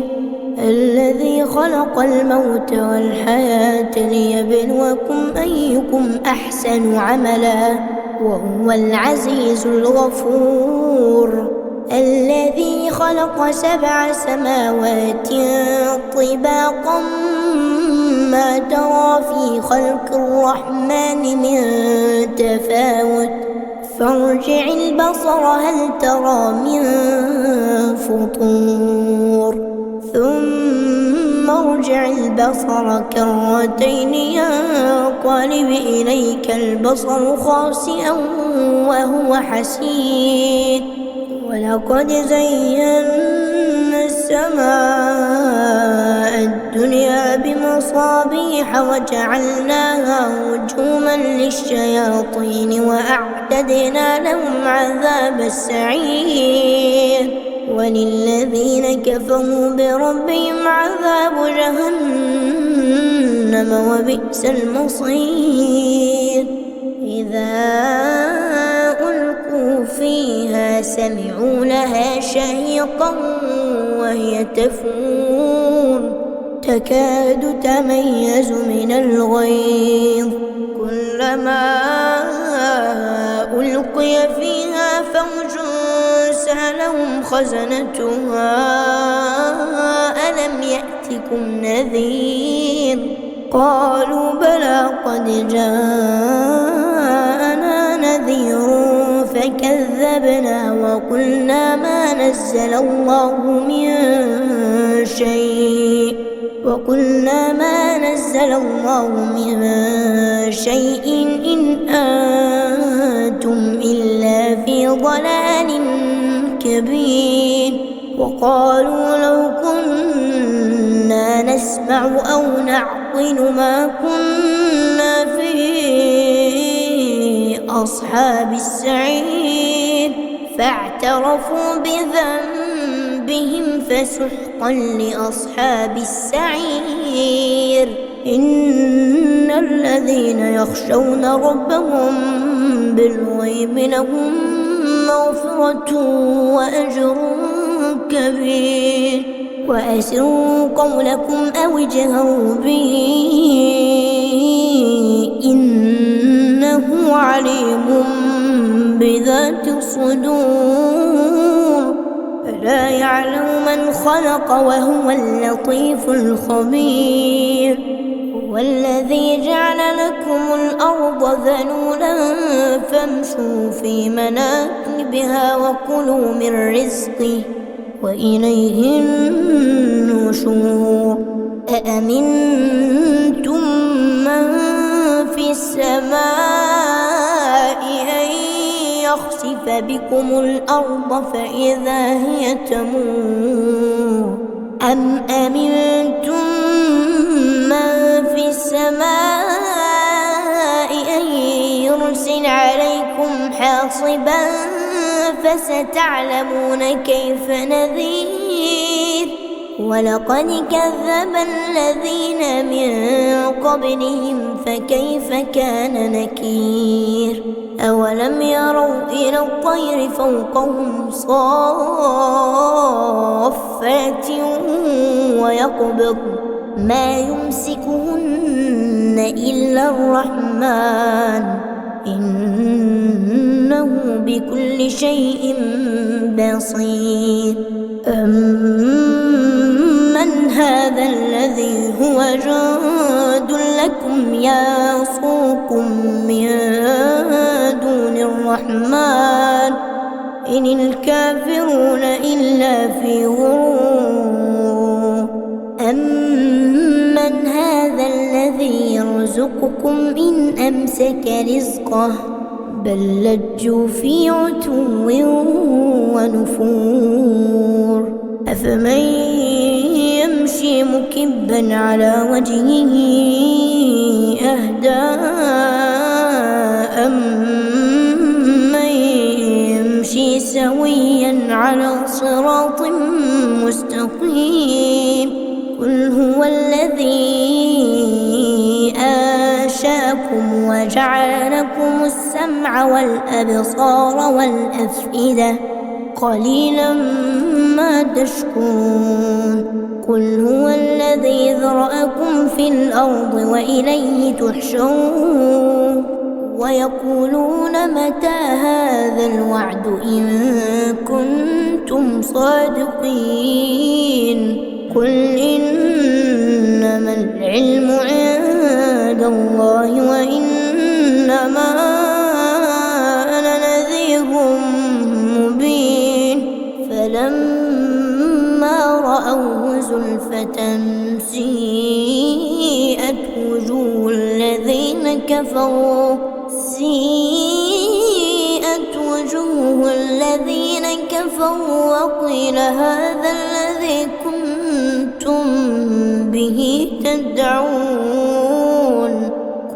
الذي خلق الموت والحياة ليبلوكم أيكم أحسن عملا وهو العزيز الغفور. الذي خلق 7 سماوات طباقا ما ترى في خلق الرحمن من تفاوت فارجع البصر هل ترى من فطور ثم ارجع البصر كرتين ينقلب إليك البصر خاسئا وهو حسير. ولقد زينا السماء الدنيا بمصابيح وجعلناها رجوما للشياطين وأعتدنا لهم عذاب السعير. وللذين كفروا بربهم عذاب جهنم وبئس المصير. إذا ألقوا فيها سمعوا لها شهيقا وهي تفور تكاد تميز من الغيظ كلما ألقي فيها فوج سألهم خزنتها ألم يأتكم نذير قالوا بلى قد جاءنا نذير فكذبنا وقلنا ما نزل الله من شيء إن أنتم إلا في ضلال كبير. وقالوا لو كنا نسمع أو نعقل ما كنا في أصحاب السعير فاعترفوا بذنبهم فسحقا لأصحاب السعير. إن الذين يخشون ربهم بالغيب لهم مغفرة وأجر كبير. وأسروا قولكم أو اجهروا به إنه عليم بذات الصدور. ألا يعلم من خلق وهو اللطيف الخبير. هو الذي جعل لكم الأرض ذلولا فامشوا في مناكبها وكلوا من رزقه وإليه النشور. أأمنتم من في السماء أن يخسف بكم الأرض فإذا هي تمور أم أمنتم من في السماء أن يرسل عليكم حاصبا فستعلمون كيف نذير. ولقد كذب الذين من قبلهم فكيف كان نكير. أولم يروا إلى الطير فوقهم صافات ويقبض ما يمسكهن إلا الرحمن إنه بكل شيء بصير. أمن هذا الذي هو جند لكم يصوكم من دون الرحمن إن الكافرون إلا في غرور. أمن هذا الذي يرزقكم إن أمسك رزقه بل لجوا في عتو ونفور. أفمن يمشي مكبا على وجهه أهدى أمن يمشي سويا على صراط مستقيم. هو الذي أنشأكم وجعل لكم السمع والأبصار والأفئدة قليلا ما تشكرون قل هو الذي ذرأكم في الأرض وإليه تحشرون ويقولون متى هذا الوعد إن كنتم صادقين قل إنما العلم عند الله وإنما أنا نذير مبين فلما رأوه زلفة سيئت وجوه الذين كفروا وقيل هذا الذي كنتم به تدعون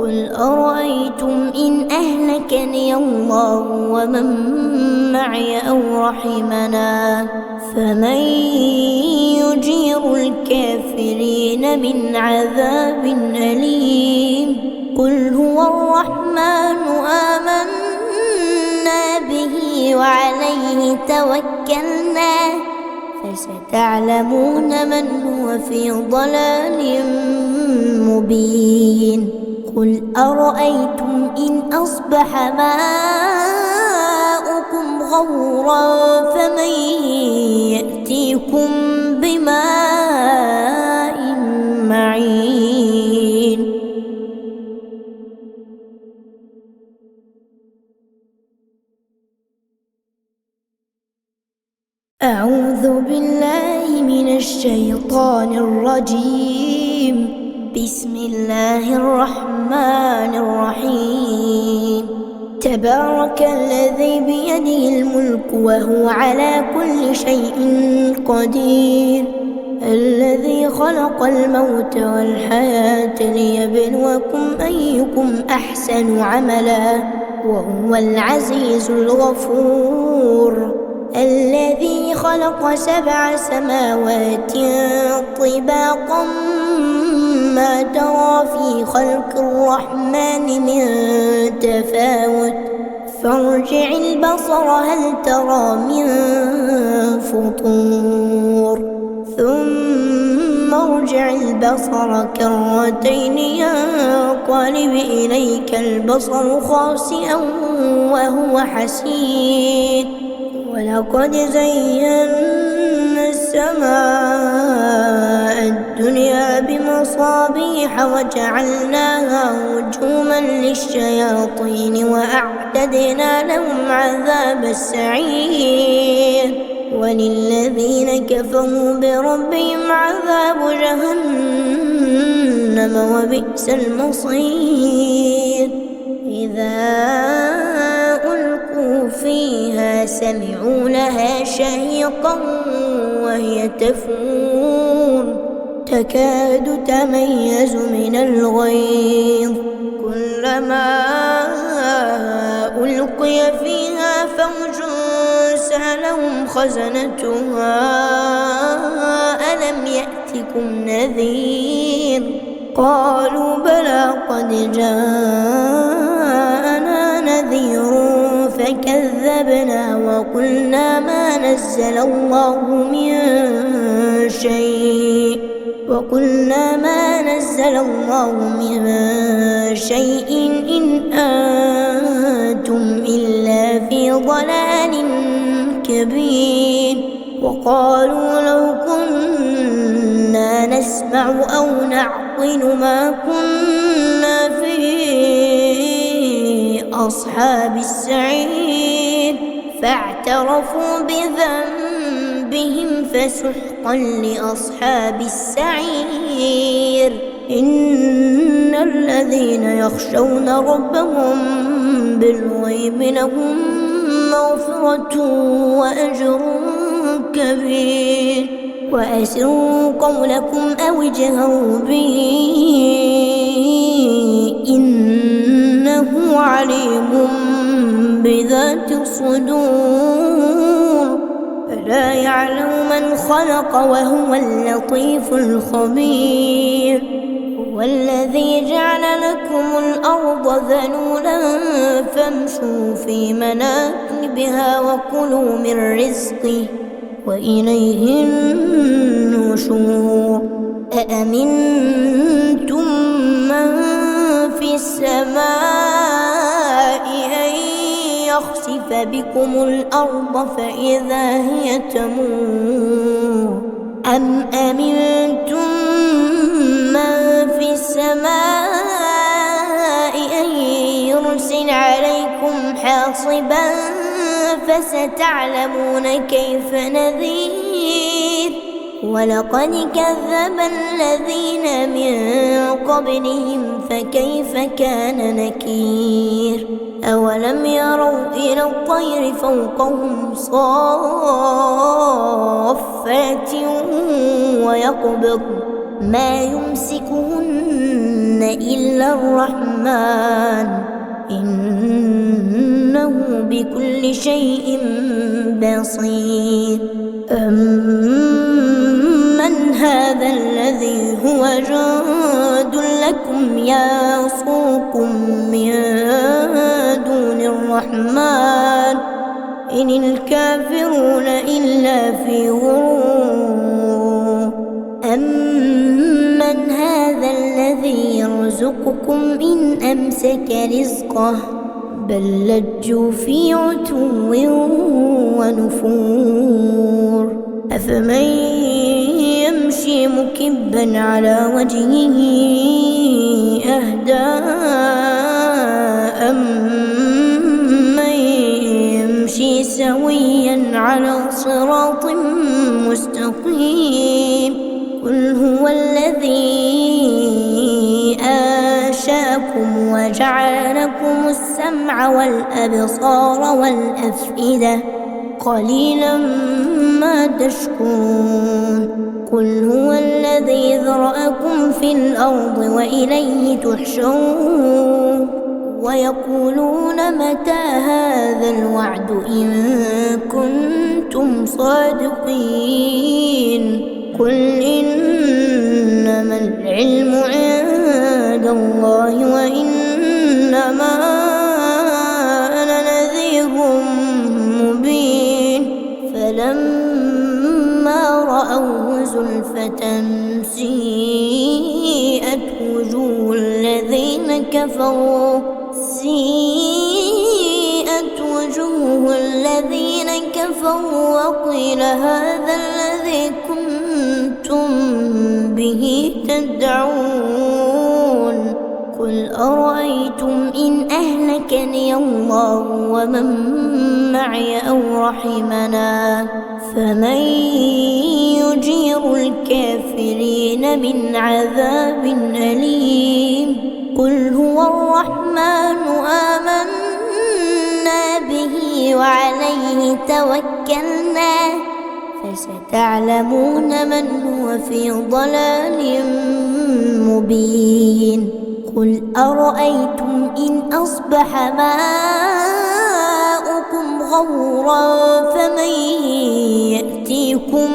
قل أرأيتم إن أهلكني الله ومن معي أو رحمنا فمن يجير الكافرين من عذاب أليم قل هو الرحمن آمنا به وعليه توكلنا فستعلمون من هو في ضلال مبين قل أرأيتم إن أصبح ماؤكم غورا فمن يأتيكم بماء معين أعوذ بالله من الشيطان الرجيم بسم الله الرحمن الرحيم تبارك الذي بيده الملك وهو على كل شيء قدير الذي خلق الموت والحياة ليبلوكم أيكم أحسن عملا وهو العزيز الغفور الذي خلق 7 سماوات طباقا ما ترى في خلق الرحمن من تفاوت فارجع البصر هل ترى من فطور ثم ارجع البصر كرتين ينقلب إليك البصر خاسئا وهو حسير ولقد زينا السماء الدنيا بمصابيح وجعلناها رجوما للشياطين وأعتدنا لهم عذاب السعير وللذين كفروا بربهم عذاب جهنم وبئس المصير إذا ألقوا فيها سمعوا لها شهيقا وهي تفور تكاد تميز من الغيظ كلما ألقي فيها فوج سألهم خزنتها ألم يأتكم نذير قالوا بلى قد جاءنا نذير فكذبنا وقلنا ما نزل الله من شيء إن أنتم إلا في ضلال كبير وقالوا لو كنا نسمع أو نعقل ما كنا في أصحاب السعير فاعترفوا بذنبهم فسحقا لأصحاب السعير إن الذين يخشون ربهم بالغيب لهم مغفرة وأجر كبير وأسروا قولكم أو اجهروا به إنه عليم بذات الصدور ألا يعلم من خلق وهو اللطيف الخبير. هو الذي جعل لكم الأرض ذلولا فامشوا في مناكبها وكلوا من رزقه وإليه النشور. أأمنتم من في السماء أن يخسف بكم الأرض فإذا هي تمور أم أمنتم من في السماء أن يرسل عليكم حاصبا فستعلمون كيف نذير. ولقد كذب الذين من قبلهم فكيف كان نكير. أولم يروا إلى الطير فوقهم صافات ويقبض ما يمسكهن إلا الرحمن إنه بكل شيء بصير. أمن هذا الذي هو جند لكم يصوكم من دون الرحمن إن الكافرون إلا في غرور. أمن هذا الذي يرزقكم إن أمسك رزقه بل لجوا في عتو ونفور. أفمن يمشي مكبا على وجهه أهدى أمن يمشي سويا على صراط مستقيم. قل هو الذي أنشأكم وجعل لكم السمع والأبصار والأفئدة قليلا ما تشكرون. قل هو الذي ذرأكم في الأرض وإليه تحشرون. ويقولون متى هذا الوعد إن كنتم صادقين. قل إنما العلم عند الله وإنما أنا نذير مبين. فلما رأوه زلفة سيئت وجوه الذين كفروا وقيل هذا الذي كنتم به تدعون. قل أرأيتم إن أهلكني الله ومن معي أو رحمنا فمن يجير الكافرين من عذاب أليم. قل هو الرحمن آمنا به وعليه توكلنا فستعلمون من هو في ضلال مبين. قل أرأيتم إن أصبح ماؤكم غورا فمن يأتيكم